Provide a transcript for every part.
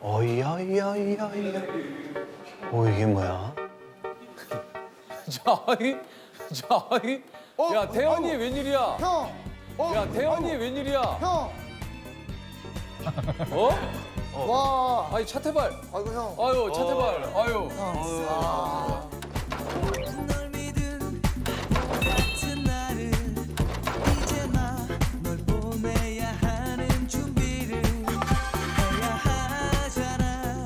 어이야야야야. 이게 뭐야? 자이. 야 태연이 웬일이야? 형! 야 태연이 웬일이야? 형! 어? 와! 아니 차태발. 아이고 형. 아유 차태발. 아유. 널 믿은 같은 나를 이제 널 보내야 하는 준비를 해야 하잖아.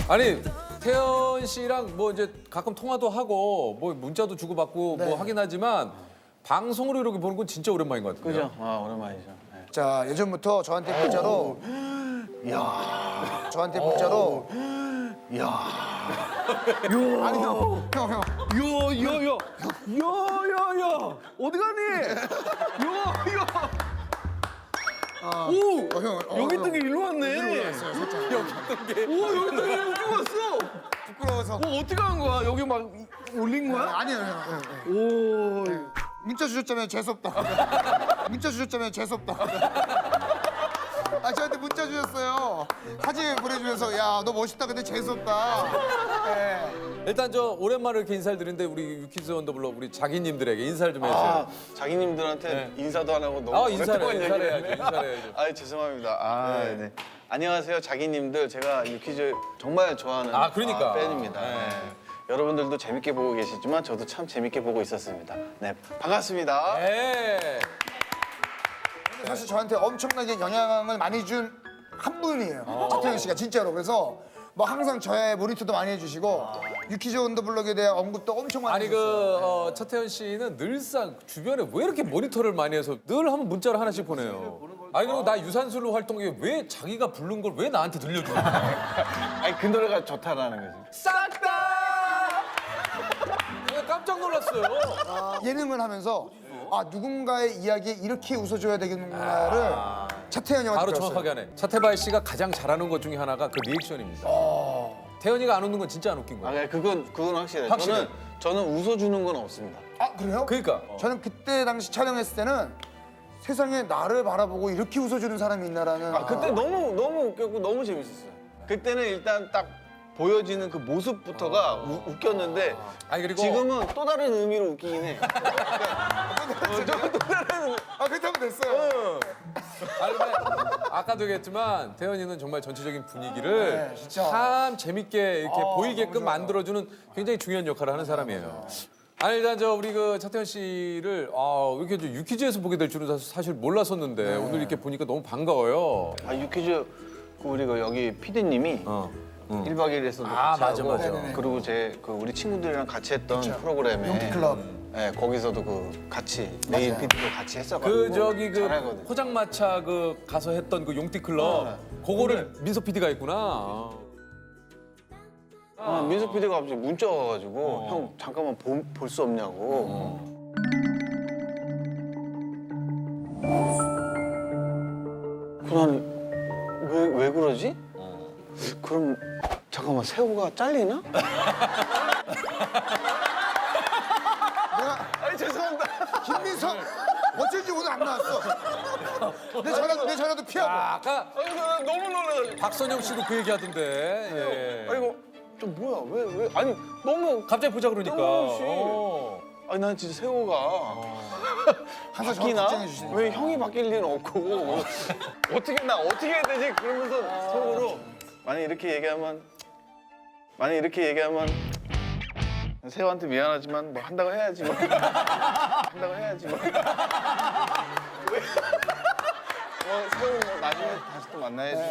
아니 태연 씨랑 뭐 이제 가끔 통화도 하고 뭐 문자도 주고받고 뭐 하긴 하지만 방송으로 이렇게 보는 건 진짜 오랜만인 것 같아요. 그죠? 아 오랜만이죠. 네. 자, 예전부터 저한테 문자로 저한테 문자로 아니 형. 야야야 어디 가니? 야야. 오 형, 여기 있던 게 일로 왔네. 여기 있던 게. 오 여기 있던 게 여기 왔어. 부끄러워서. 어떻게 한 거야? 여기 막 올린 거야? 아니에요, 형. 오. 문자 주셨잖아요, 재수없다. 문자 주셨잖아요, 재수없다. 아, 저한테 문자 주셨어요. 사진 보내주면서 야, 너 멋있다. 근데 재수없다. 네. 일단 저 오랜만에 이렇게 인사를 드리는데 우리 유키즈 언더블럭 우리 자기님들에게 인사를 좀 해주세요. 자기님들한테 인사도 안 하고 너무 아, 인사를 오랫동안 해야죠. 얘기했네. 인사를 해야죠. 아 죄송합니다. 네. 안녕하세요 자기님들. 제가 유퀴즈 정말 좋아하는 아, 그러니까. 팬입니다. 네. 네. 여러분들도 재밌게 보고 계시지만 저도 참 재밌게 보고 있었습니다. 네 반갑습니다. 네. 사실 저한테 엄청나게 영향을 많이 준 한 분이에요. 차태현 씨가 진짜로. 그래서 뭐 항상 저의 모니터도 많이 해주시고 유키즈 언더블럭에 대한 언급도 엄청 많이 아니 해주셨어요. 차태현 씨는 늘상 주변에 왜 이렇게 모니터를 많이 해서 늘 하면 문자를 하나씩 보내요. 아니 그리고 나 유산슬로 활동에 왜 자기가 부른 걸 왜 나한테 들려주는 거야? 아니 그 노래가 좋다라는 거지. 싹 다! 내가 깜짝 놀랐어요. 예능을 하면서 아 누군가의 이야기에 이렇게 웃어줘야 되겠구나를 차태현 형한테 바로 배웠어요. 정확하게 하네. 차태발 씨가 가장 잘하는 것 중에 하나가 그 리액션입니다. 태연이가 안 웃는 건 진짜 안 웃긴 아 거야. 네, 그건 확실해요. 확실해. 저는 웃어주는 건 없습니다. 아 그래요? 그러니까. 저는 그때 당시 촬영했을 때는 세상에 나를 바라보고 이렇게 웃어주는 사람이 있나라는 아 그때 너무 웃겼고 너무 재밌었어요. 그때는 일단 딱 보여지는 그 모습부터가 웃겼는데 아니 그리고 지금은 또 다른 의미로 웃기긴 해. 또 다른 의미. 아 그렇다면 됐어요. 아니, 근데 아까도 얘기했지만 태연이는 정말 전체적인 분위기를 네, 진짜. 참 재밌게 이렇게 보이게끔 너무 좋아요. 만들어주는 굉장히 중요한 역할을 하는 사람이에요. 아니 일단 우리 그 차태현 씨를 이렇게 유퀴즈에서 보게 될 줄은 사실 몰랐었는데 오늘 이렇게 보니까 너무 반가워요. 아 유퀴즈 우리 그 여기 PD님이 1박 2일에서도 아, 같이 맞아, 하고 맞아. 그리고 그 우리 친구들이랑 같이 했던 프로그램에 용기클럽. 네, 거기서도 그 같이 메인 PD도 같이 했어가지고 그 저기 그 잘하거든. 포장마차 그 가서 했던 그 용띠 클럽 그거를 민서 PD가 했구나. 민석 PD가 갑자기 문자 와가지고 형 잠깐만 볼 수 없냐고. 그럼 왜 그러지? 그럼 잠깐만 새우가 잘리나? 내가 아니 죄송합니다. 김민석 어쩐지 오늘 안 나왔어. 내 전화도 피하고. 아까 아니 나 너무 놀라가지고. 박선영 씨도 그 얘기하던데. 예. 아니 이거 좀 뭐야 왜 아니 너무 갑자기 보자 그러니까. 뜬금없이. 아니 난 진짜 새우가 항상 저를 바뀌나? 걱정해 주시니까. 왜 형이 바뀔 리는 없고 어떻게 해야 되지? 그러면서 속으로 만약 이렇게 얘기하면 새우한테 미안하지만 뭐 한다고 해야지 뭐. 한다고 해야지 뭐. 새우 뭐 나중에 다시 또 만나야지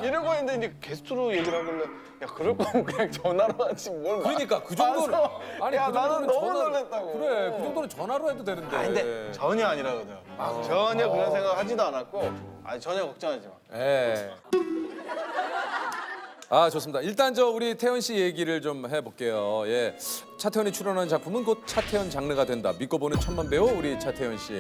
이러고 했는데 이제 게스트로 얘기를 하길래 야 그럴 거면 그냥 전화로 하지 뭘 그러니까 그 정도는 아니 야 그 나는 정도는 너무 전화- 놀랬다고. 그래 그 정도는 전화로 해도 되는데. 근데 전혀 아니라거든. 전혀 그런 생각 하지도 않았고 전혀 걱정하지 마. 예. 아 좋습니다. 일단 우리 태연 씨 얘기를 좀 해볼게요. 예, 차태현이 출연한 작품은 곧 차태현 장르가 된다. 믿고 보는 천만 배우 우리 차태현 씨.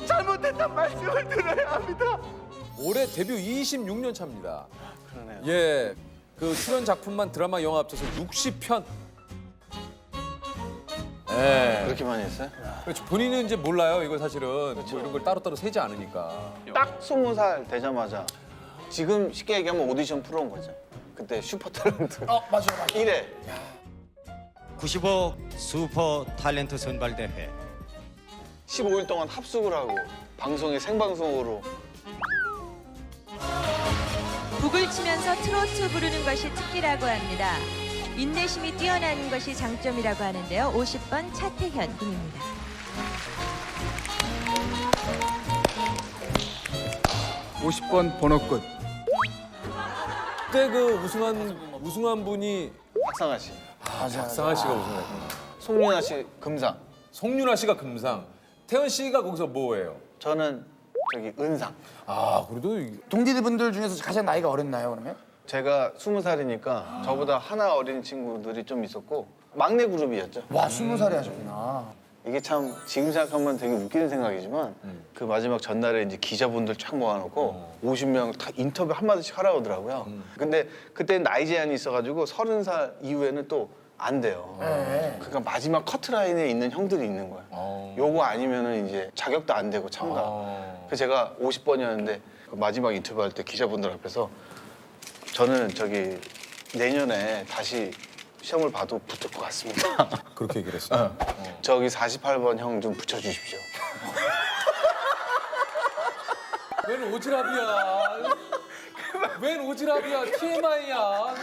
잘못했단 말씀을 들어야 합니다. 올해 데뷔 26년 차입니다. 그러네요. 예, 그 출연 작품만 드라마, 영화 합쳐서 60편. 예. 그렇게 많이 했어요? 그렇죠. 본인은 이제 몰라요. 이거 사실은 뭐 이런 걸 따로따로 세지 않으니까. 딱 20살 되자마자 지금 쉽게 얘기하면 오디션 프로인 거죠. 그때 슈퍼탤런트 맞아. 1회 95 슈퍼 탤런트 선발대회 15일 동안 합숙을 하고 방송에 생방송으로 북을 치면서 트로트 부르는 것이 특기라고 합니다. 인내심이 뛰어난 것이 장점이라고 하는데요. 50번 차태현 군입니다. 번호끝. 그때 그 우승한 분이 박상아 씨, 박상아 씨가 우승했구나. 송윤아 씨 금상, 송윤아 씨가 금상. 태연 씨가 거기서 뭐예요? 저는 저기 은상. 아, 그래도 동기들분들 중에서 가장 나이가 어렸나요, 그러면? 제가 20살이니까 저보다 하나 어린 친구들이 좀 있었고 막내 그룹이었죠. 와, 20살에 하셨구나. 이게 참 지금 생각하면 되게 웃기는 생각이지만 그 마지막 전날에 이제 기자분들 쫙 모아놓고 50명 다 인터뷰 한마디씩 하라고 하더라고요. 근데 그때 나이 제한이 있어가지고 30살 이후에는 또 안 돼요. 그러니까 마지막 커트라인에 있는 형들이 있는 거예요. 요거 아니면은 이제 자격도 안 되고 참가. 그래서 제가 50번이었는데 마지막 인터뷰할 때 기자분들 앞에서 저는 저기 내년에 다시 시험을 봐도 붙을 것 같습니다. 그렇게 얘기를 했어요. 저기 48번 형 좀 붙여주십시오. 웬 오지랖이야. 웬 오지랖이야. TMI야.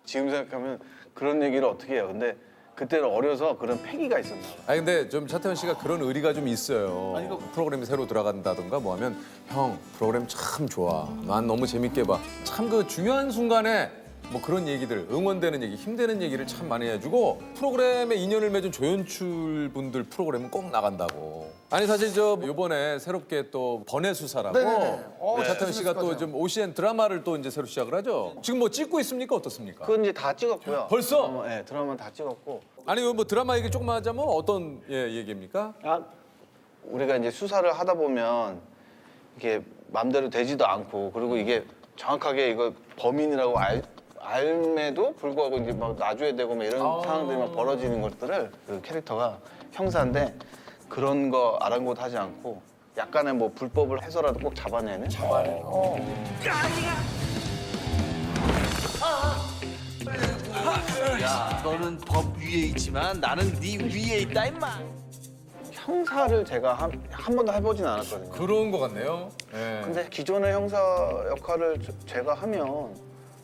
지금 생각하면 그런 얘기를 어떻게 해요? 근데 그때는 어려서 그런 패기가 있었나 봐요. 아니 근데 좀 차태현 씨가 그런 의리가 좀 있어요. 프로그램이 새로 들어간다든가 뭐 하면 형 프로그램 참 좋아. 난 너무 재밌게 봐. 참 그 중요한 순간에 뭐 그런 얘기들, 응원되는 얘기, 힘되는 얘기를 참 많이 해주고 프로그램에 인연을 맺은 조연출 분들 프로그램은 꼭 나간다고. 아니 사실 저 이번에 새롭게 또 번외 수사라고 네네네. 차태현 씨가 또 좀 OCN 드라마를 또 이제 새로 시작을 하죠. 지금 뭐 찍고 있습니까? 어떻습니까? 그건 이제 다 찍었고요. 벌써? 네, 드라마 다 찍었고. 아니 뭐 드라마 얘기 조금 하자면 어떤 얘기입니까? 우리가 이제 수사를 하다 보면 이게 맘대로 되지도 않고 그리고 이게 정확하게 이거 범인이라고 알매도 불구하고 이제 막 놔줘야 되고 막 이런 상황들이 막 벌어지는 것들을 그 캐릭터가 형사인데 그런 거 아랑곳하지 않고 약간의 뭐 불법을 해서라도 꼭 잡아내는. 야, 너는 법 위에 있지만 나는 네 위에 있다 임마. 형사를 제가 한 번도 해보진 않았거든요. 그런 것 같네요. 예. 근데 기존의 형사 역할을 제가 하면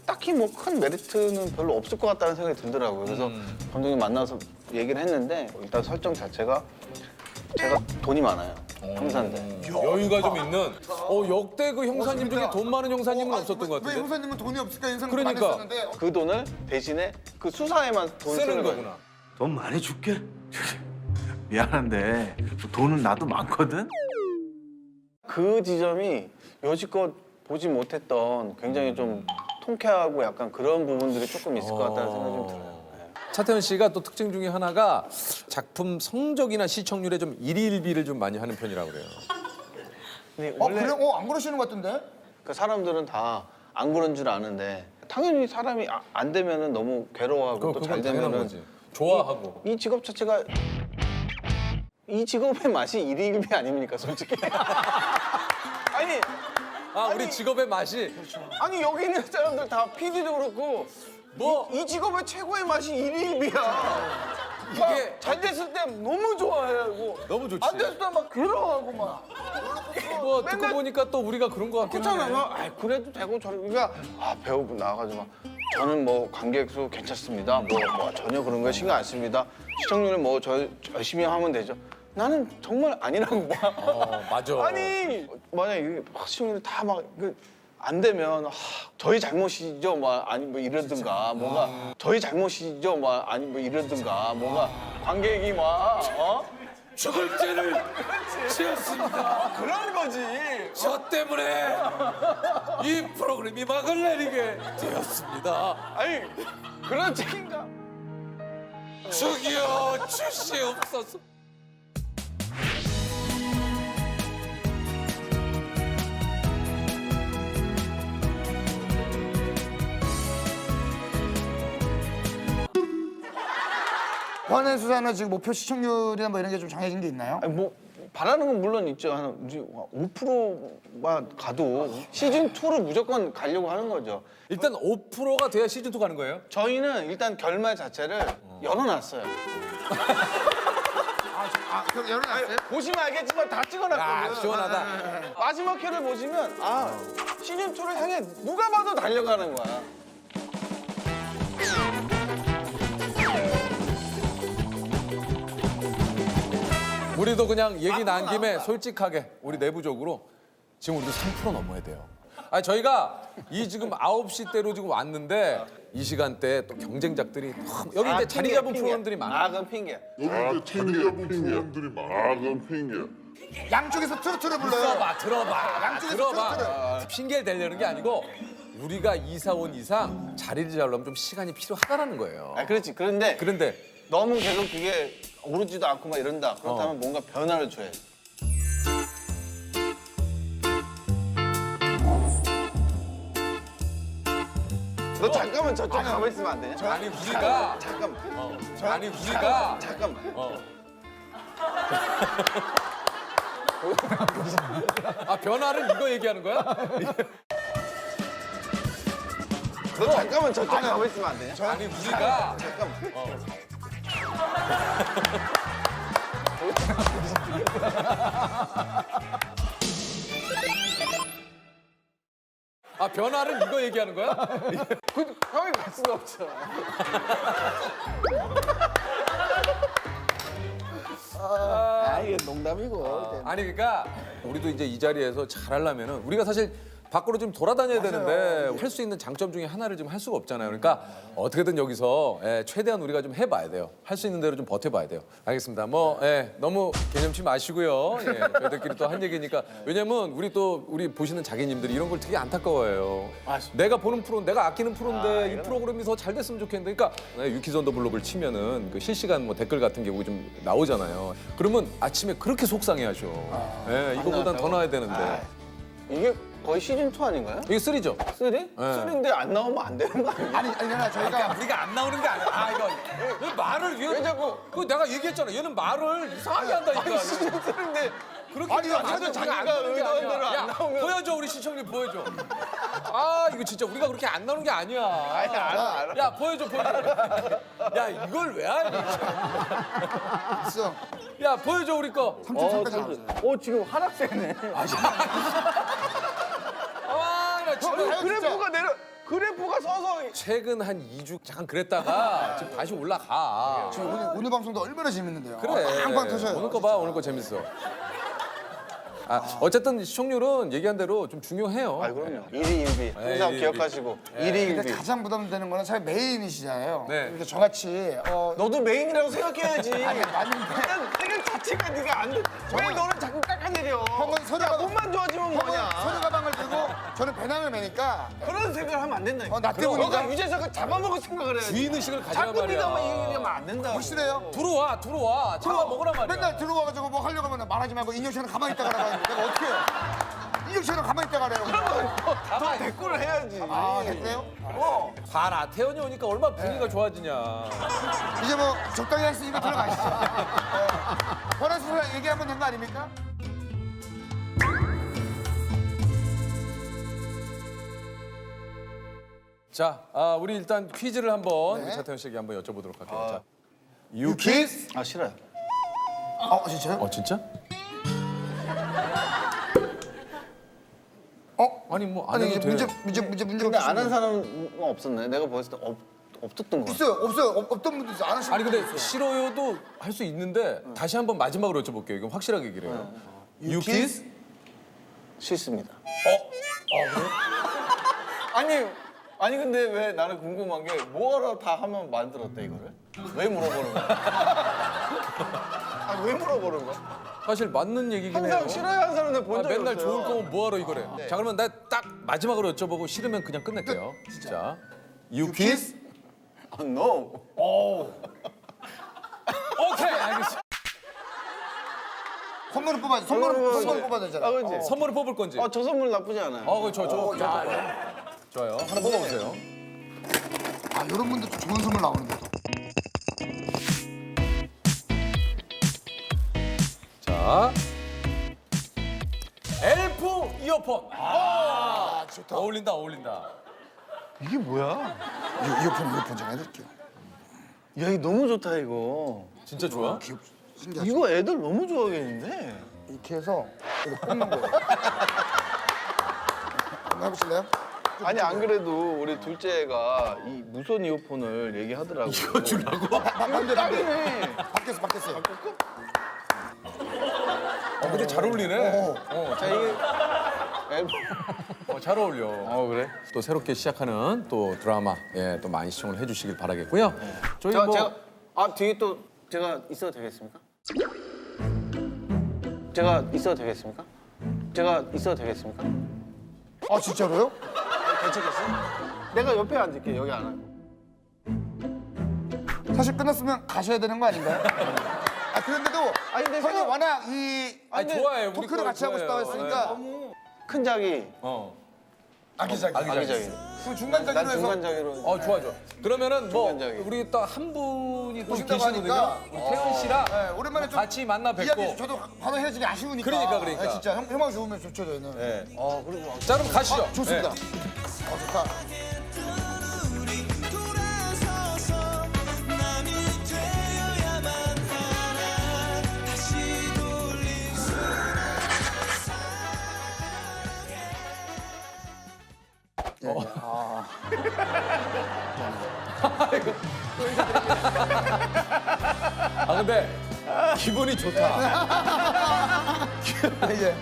딱히 뭐 큰 메리트는 별로 없을 것 같다는 생각이 들더라고요. 그래서 감독님 만나서 얘기를 했는데 일단 설정 자체가 제가 돈이 많아요. 형사인데. 여유가 좀 있는. 역대 그 형사님 중에 돈 많은 형사님은 없었던 것 왜 같은데. 형사님은 돈이 없을까 이런 생각 그러니까. 많이 했었는데 그 돈을 대신에 그 수사에만 돈 쓰는 쓰는 거예요. 거구나. 돈 많이 줄게. 미안한데 돈은 나도 많거든. 그 지점이 여지껏 보지 못했던 굉장히 좀 통쾌하고 약간 그런 부분들이 조금 있을 것 같다는 생각이 좀 들어요. 차태현 씨가 또 특징 중에 하나가 작품 성적이나 시청률에 좀 일희일비를 좀 많이 하는 편이라고 그래요. 근데 원래 그래? 안 그러시는 것 같은데? 그 사람들은 다 안 그런 줄 아는데 당연히 사람이 안 되면은 너무 괴로워하고 또 잘 그건 당연한 되면은 거지. 좋아하고. 이 직업 자체가 이 직업의 맛이 일희일비 아닙니까 솔직히? 우리 직업의 맛이 아니 여기 있는 사람들 다 PD도 그렇고 뭐 이 직업의 최고의 맛이 일희일비야. 이게 잘 됐을 때 너무 좋아해하고 너무 좋지. 안 됐을 때 막 괴로워하고 막 뭐 듣고 맨날- 보니까 또 우리가 그런 것 같긴 그렇잖아. 하네. 막 그래도 되고 저래. 그러니까 배우분 나와가지고 막 저는 뭐 관객 수 괜찮습니다. 뭐 전혀 그런 거 신경 안 씁니다. 시청률은 뭐 저 열심히 하면 되죠. 나는 정말 아니라고 봐. 맞아. 아니 만약 이게 시청률이 다 막 안 되면 저희 잘못이죠 뭐 아니 뭐 이러든가 뭔가 저희 잘못이죠 뭐 아니 뭐 이러든가 뭔가 관객이 막 죽을 죄를 지었습니다. 그런 거지. 저 때문에 이 프로그램이 막을 내리게 되었습니다. 아니 그런 책임감. 저기요 주시옵소서. 권의 수사는 지금 목표 시청률이나 뭐 이런 게 좀 정해진 게 있나요? 아니, 뭐 바라는 건 물론 있죠. 한 5%만 가도 시즌 2로 무조건 가려고 하는 거죠. 일단 5%가 돼야 시즌 2 가는 거예요? 저희는 일단 결말 자체를 열어놨어요. 그럼 열어놨어요? 보시면 알겠지만 다 찍어놨거든요. 야, 시원하다. 마지막 회를 보시면 시즌 2를 향해 누가 봐도 달려가는 거야. 우리도 그냥 얘기 난 김에 솔직하게 우리 내부적으로 지금 우리도 3% 넘어야 돼요. 아니 저희가 이 지금 9시대로 지금 왔는데 이 시간대에 또 경쟁작들이 여기 이제 자리 잡은 프로그램들이 많아. 그건 핑계. 여기 챙겨본 프로그램들이 많아. 그건 핑계. 양쪽에서 트로트를 불러요. 들어봐. 핑계를 대려는 게 아니고 우리가 이사 온 이상 자리를 잡으려면 좀 시간이 필요하다라는 거예요. 그렇지. 그런데 그런데 너무 계속 그게 오르지도 않고 막 이런다. 그렇다면 뭔가 변화를 줘야 돼. 너 잠깐만 저쪽 가만 있으면 안 되냐? 아니 우리가 잠깐만. 아니 우리가 잠깐만. 변화를 이거 얘기하는 거야? 너 잠깐만 저쪽 가만 있으면 안 되냐? 아니 우리가 잠깐만. 변화를 이거 얘기하는 거야? 형이 갈 수가 없잖아. 이게 농담이고. 아니 그러니까 우리도 이제 이 자리에서 잘하려면은 우리가 사실 밖으로 좀 돌아다녀야 되는데 할 수 있는 장점 중에 하나를 지금 할 수가 없잖아요. 그러니까 어떻게든 여기서 최대한 우리가 좀 해봐야 돼요. 할 수 있는 대로 좀 버텨봐야 돼요. 알겠습니다. 뭐 너무 개념치 마시고요. 저희들끼리 또 한 얘기니까 왜냐면 우리 보시는 자기님들이 이런 걸 되게 안타까워해요. 내가 보는 프로, 내가 아끼는 프로인데 이 프로그램이 더 잘 됐으면 좋겠는데, 그러니까 유키즈 언더 블록을 치면은 그 실시간 뭐 댓글 같은 게 좀 나오잖아요. 그러면 아침에 그렇게 속상해하셔. 이거보단 더 나와야 되는데. 이게 거의 시즌 2 아닌가요? 이게 3죠? 3? 3인데 안 나오면 안 되는 거 아니야? 아니 그러니까 저희가 우리가 안 나오는 게 아니야. 이거 왜 말을 왜 자꾸? 그 내가 얘기했잖아. 얘는 말을 이상하게 한다니까. 시즌 3인데 그렇게 아니, 하면 그래도 안 자기가 나오는 게 의도한 아니야. 대로 안 야, 나오면. 보여줘 우리 시청률 보여줘. 이거 진짜 우리가 그렇게 안 나오는 게 아니야. 아니, 알아. 야 보여줘. 야 이걸 왜 하니? 있어. 야 보여줘 우리 거. 3.3까지 나왔어요. 지금 하락세네. 나 지금 그래프가 그래프가 서서. 최근 한 2주 잠깐 그랬다가 지금 다시 올라가. 지금 오늘 방송도 얼마나 재밌는데요. 그래. 빵빵 터져요. 오늘 거 봐. 오늘 거 재밌어. 어쨌든 시청률은 얘기한 대로 좀 중요해요. 그럼요. 1위 1비. 항상 일위, 기억하시고 1위 근데 1비. 가장 부담되는 거는 사실 메인이시잖아요. 네. 그러니까 저같이 너도 메인이라고 생각해야지. 아니 맞는데 생각 자체가 네가 안 돼. 왜 너를 자꾸 깎아내려? 형은 서류가 몸만 좋아지면 뭐냐? 서류 가방을 들고 저는 배낭을 매니까 그런 생각을 하면 안 된다니까. 나 때문이니까 너가 유재석을 잡아먹을 생각을 해야지. 주인 의식을 가지란 자꾸 말이야. 네가 막 이러면 안 된다고. 확실해요? 들어와. 잡아 먹으란 말이야. 맨날 들어와가지고 뭐 하려고 하면 말하지 말고 인혁씨는 가만히 있다 가라고 하는데 내가 어떻게 해요? 인혁씨는 가만히 있다 가래요. 너 댓글을 해야지. 됐어요? 봐라. 태연이 오니까 얼마나 분위기가 좋아지냐. 이제 뭐 적당히 했으니까 들어가시죠. 권한수사 얘기하면 된 거 아닙니까? 자, 우리 일단 퀴즈를 한번 네. 차태현 씨에게 한번 여쭤보도록 할게요. 자, 유키즈? 아 싫어요. 진짜요? 진짜? 아니 뭐 안 아니 해도 이제 돼. 문제 근데 안 한 사람은 없었네. 내가 봤을 때 없었던 거 같아. 없어요. 없던 분도 있어요. 안 하시는 아니 분도 근데 있어요. 싫어요도 할 수 있는데 다시 한번 마지막으로 여쭤볼게요. 이건 확실하게 얘기를 해요. 유키즈? 싫습니다. 아니 근데 왜 나는 궁금한 게 뭐하러 다 하면 만들었대 이거를? 왜 물어보는 거야? 왜 물어보는 거야? 사실 맞는 얘기긴 해요. 항상 싫어하는 사람 내가 본 적이 맨날 없어요. 좋을 거면 뭐하러 이거래. 자 그러면 나 딱 마지막으로 여쭤보고 싫으면 그냥 끝낼게요. 자, 유키즈? No. 오케이 알겠어. 선물을 뽑아야지. 선물을 뽑아야 되잖아. 그렇지. 선물을 뽑을 건지. 저 선물 나쁘지 않아요. 좋아요. 하나 뽑아보세요. 이런 분들 또 좋은 선물 나오는데 또. 자, 엘프 이어폰. 아, 좋다. 어울린다. 이게 뭐야? 이어폰 제가 해드릴게요. 야, 이거 너무 좋다 이거. 진짜 좋아? 신기하죠? 이거 애들 너무 좋아하겠는데? 이렇게 해서 이렇게 꽂는 거예요. 한번 해보실래요? 아니 안 그래도 우리 둘째가 이 무선 이어폰을 얘기하더라고. 이거 주라고? 반대. 딱이네. 바뀌었어. 근데 잘 어울리네. 자 이게 앨범. 잘 어울려. 그래? 또 새롭게 시작하는 또 드라마, 예, 또 많이 시청을 해주시길 바라겠고요. 저희 제가 뒤에 또 제가 있어도 되겠습니까? 제가 있어도 되겠습니까? 아 진짜로요? 괜찮겠어? 내가 옆에 앉을게. 여기 안 앉고. 사실 끝났으면 가셔야 되는 거 아닌가요? 아 그런데도 근데 형이 생각- 워낙 이 좋아해. 우리 토크를 거 같이 하고 싶다고 좋아해요. 했으니까 큰 자기. 아기자기. 아기자기. 그 중간 난 자기로 해서 중간 자기로. 좋아. 그러면은 뭐 중간자기. 우리 또 한 분이 또 오신다고 계시거든요. 하니까. 우리 태연 씨랑 네, 오랜만에 좀 같이 만나 뵙고. 이야기 저도 바로 헤어지기 아쉬우니까. 그러니까. 네, 진짜 형하고 좋으면 좋죠 저희는. 예. 그리고 자, 그럼 가시죠. 좋습니다. 예. 좋다. 돌아서서 남이 되어야만 하나 다시 돌릴 수 근데 기분이 좋다. 이제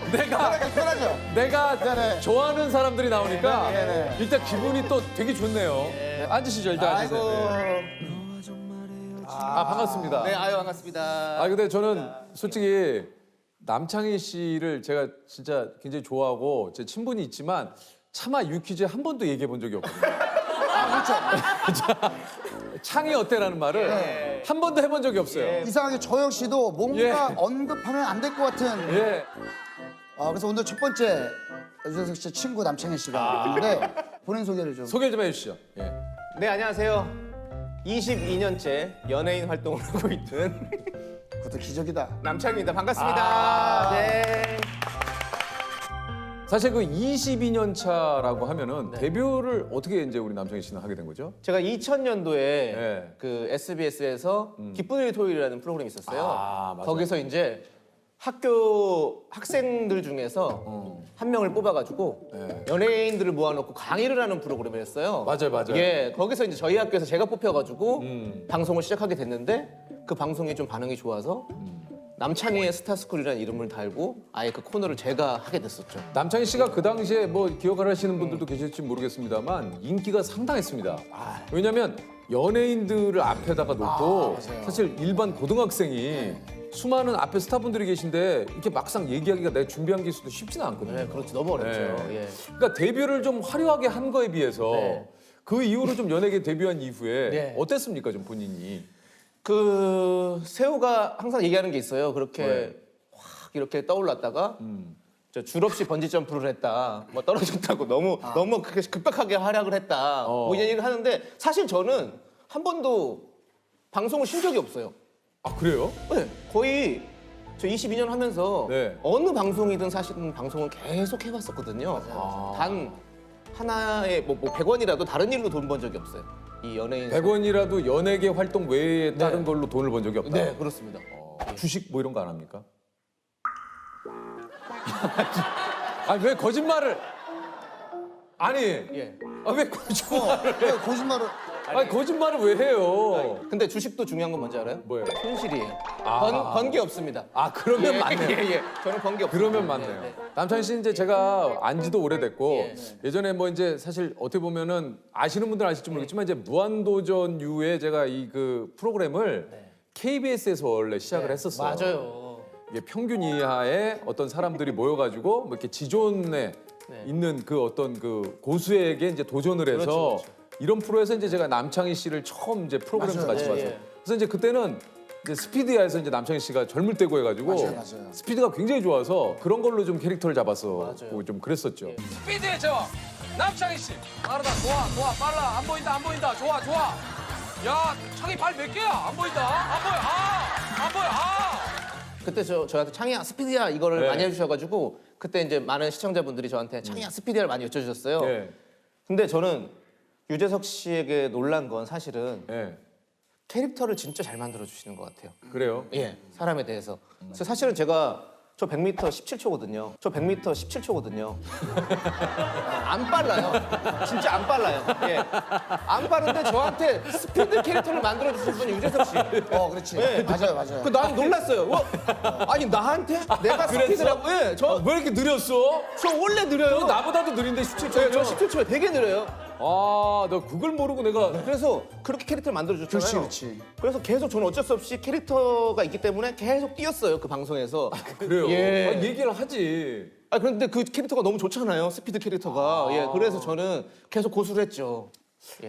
편하죠. 내가 네네. 좋아하는 사람들이 나오니까 네네. 일단 기분이 또 되게 좋네요. 앉으시죠, 일단 앉으세요. 네. 반갑습니다. 네, 아유 반갑습니다. 근데 저는 솔직히 남창희 씨를 제가 진짜 굉장히 좋아하고 제 친분이 있지만 차마 유퀴즈에 한 번도 얘기해 본 적이 없거든요. 그렇죠. 창이 어때라는 말을 한 번도 해본 적이 없어요. 이상하게 저 역시도 뭔가 예. 언급하면 안 될 것 같은. 예. 그래서 오늘 첫 번째 유재석 씨 친구 남창희 씨가 왔는데 본인 소개를 좀. 소개 좀 해주시죠. 예. 네, 안녕하세요. 22년째 연예인 활동을 하고 있는 그것도 기적이다. 남창입니다. 반갑습니다. 네. 사실 그 22년 차라고 하면은 데뷔를 어떻게 이제 우리 남창희 씨는 하게 된 거죠? 제가 2000년도에 네. 그 SBS에서 기쁜 일 토요일이라는 프로그램이 있었어요. 맞아요. 거기서 이제 학교 학생들 중에서 한 명을 뽑아가지고 네. 연예인들을 모아놓고 강의를 하는 프로그램이었어요. 맞아요. 예, 거기서 이제 저희 학교에서 제가 뽑혀가지고 방송을 시작하게 됐는데 그 방송이 좀 반응이 좋아서 남창희의 스타스쿨이라는 이름을 달고 아예 그 코너를 제가 하게 됐었죠. 남창희 씨가 그 당시에 뭐 기억을 하시는 분들도 계실지 모르겠습니다만 인기가 상당했습니다. 왜냐하면 연예인들을 앞에다가 놓고 사실 일반 고등학생이 수많은 앞에 스타분들이 계신데 이렇게 막상 얘기하기가 내가 준비한 게 있어도 쉽지는 않거든요. 네, 그렇죠. 너무 어렵죠. 네. 예. 그러니까 데뷔를 좀 화려하게 한 거에 비해서 네. 그 이후로 좀 연예계 데뷔한 이후에 네. 어땠습니까, 좀 본인이? 그 세호가 항상 얘기하는 게 있어요. 그렇게 확 이렇게 떠올랐다가 저 줄없이 번지 점프를 했다. 뭐 떨어졌다고 너무 그렇게 급박하게 활약을 했다. 뭐 이런 얘기를 하는데 사실 저는 한 번도 방송을 쉰 적이 없어요. 아, 그래요? 네, 거의 저 22년 하면서 네. 어느 방송이든 사실은 방송을 계속 해봤었거든요. 단 하나에 뭐 100원이라도 다른 일로 돈 번 적이 없어요. 이 연예인 100원이라도 연예계 활동 외에 다른 걸로 돈을 번 적이 없다? 네, 그렇습니다. 주식 뭐 이런 거 안 합니까? 아니, 왜 거짓말을? 아니, 예. 왜 거짓말을 해? 거짓말을. 아니, 거짓말을 왜 해요? 근데 주식도 중요한 건 뭔지 알아요? 뭐예요? 손실이에요. 번 게 없습니다. 그러면 예, 맞네요. 예. 저는 번 게 없어요. 그러면 맞네요. 남창희 씨는 이제 제가 안지도 오래됐고 예. 예전에 뭐 이제 사실 어떻게 보면은 아시는 분들은 아실지 모르겠지만 이제 무한도전 이후에 제가 이 그 프로그램을 KBS에서 원래 시작을 했었어요. 맞아요. 이게 평균 이하의 어떤 사람들이 모여가지고 뭐 이렇게 지존에 있는 그 어떤 그 고수에게 이제 도전을 해서 이런 프로에서 이제 제가 남창희 씨를 처음 이제 프로그램에서 같이 봤어요. 예. 그래서 이제 그때는 이제 스피드야에서 이제 남창희 씨가 젊을 때고 해가지고 맞아요. 스피드가 굉장히 좋아서 그런 걸로 좀 캐릭터를 잡아서 맞아요. 좀 그랬었죠. 스피드의 제왕 남창희 씨 빠르다 좋아 빨라 안 보인다 좋아 야 창희 발 몇 개야 안 보인다 안 보여 안 보여 그때 저한테 창희야 스피디야 이거를 네. 많이 해주셔가지고 그때 이제 많은 시청자분들이 저한테 창희야 스피디야를 많이 여쭤주셨어요. 네. 근데 저는 유재석 씨에게 놀란 건 사실은 네. 캐릭터를 진짜 잘 만들어 주시는 것 같아요. 그래요? 예, 사람에 대해서. 그래서 사실은 제가 저 100m 17초거든요. 저 100m 17초거든요. 안 빨라요. 진짜 안 빨라요. 예. 안 빠른데 저한테 스피드 캐릭터를 만들어 주신 분이 유재석 씨. 그렇지. 네. 맞아요, 맞아요. 난 놀랐어요. 아니 나한테 내가 스피드라고? 예. 왜 이렇게 느렸어? 저 원래 느려요. 나보다도 느린데 17초면. 네, 저 17초에 되게 느려요. 아, 너 그걸 모르고 내가 그래서 그렇게 캐릭터를 만들어줬잖아요. 그렇지. 그래서 계속 저는 어쩔 수 없이 캐릭터가 있기 때문에 계속 뛰었어요. 그 방송에서. 그래요. 예. 아, 얘기를 하지. 그런데 그 캐릭터가 너무 좋잖아요. 스피드 캐릭터가. 예, 그래서 저는 계속 고수를 했죠.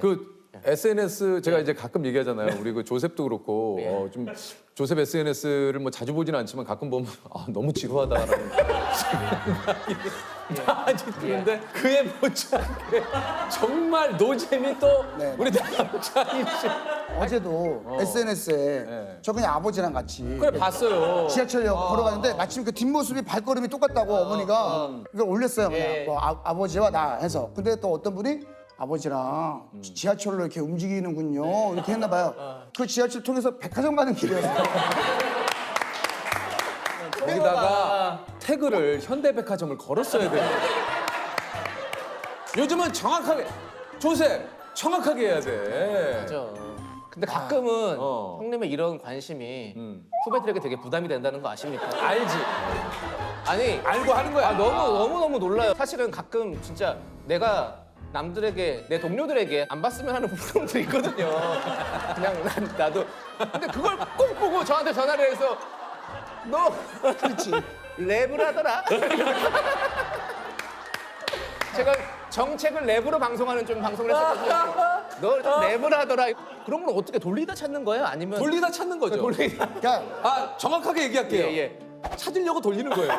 그 SNS 제가 이제 가끔 얘기하잖아요. 우리 그 조셉도 그렇고 좀 조셉 SNS를 뭐 자주 보지는 않지만 가끔 보면 너무 지루하다라는 생각이 많이 드는데 그에 못지않게 정말 노잼이 또 네. 우리 남창희 씨. 어제도 SNS에 네. 저 그냥 아버지랑 같이 그래 봤어요. 지하철역 걸어가는데 마침 그 뒷모습이 발걸음이 똑같다고 어머니가 이걸 올렸어요. 그냥 뭐 아버지와 나 해서. 근데 또 어떤 분이 아버지랑 지하철로 이렇게 움직이는군요. 이렇게 했나 봐요. 그 지하철 통해서 백화점 가는 길이었어요. 거기다가 태그를 현대백화점을 걸었어야 돼요. 요즘은 정확하게 조셉 정확하게 해야 돼. 맞아. 근데 가끔은 어. 형님의 이런 관심이 후배들에게 되게 부담이 된다는 거 아십니까? 알지. 아니 알고 하는 거야. 너무 놀라요. 사실은 가끔 진짜 내가 남들에게 내 동료들에게 안 봤으면 하는 프로그램들이 있거든요. 그냥 나도. 근데 그걸 꼭 보고 저한테 전화를 해서 너 그렇지 랩을 하더라. 제가 정책을 랩으로 방송하는 좀 방송을 했었거든요. 너 랩을 하더라. 그런 건 어떻게 돌리다 찾는 거예요? 아니면 돌리다 찾는 거죠. 돌리다. 그러니까 정확하게 얘기할게요. 예. 찾으려고 돌리는 거예요.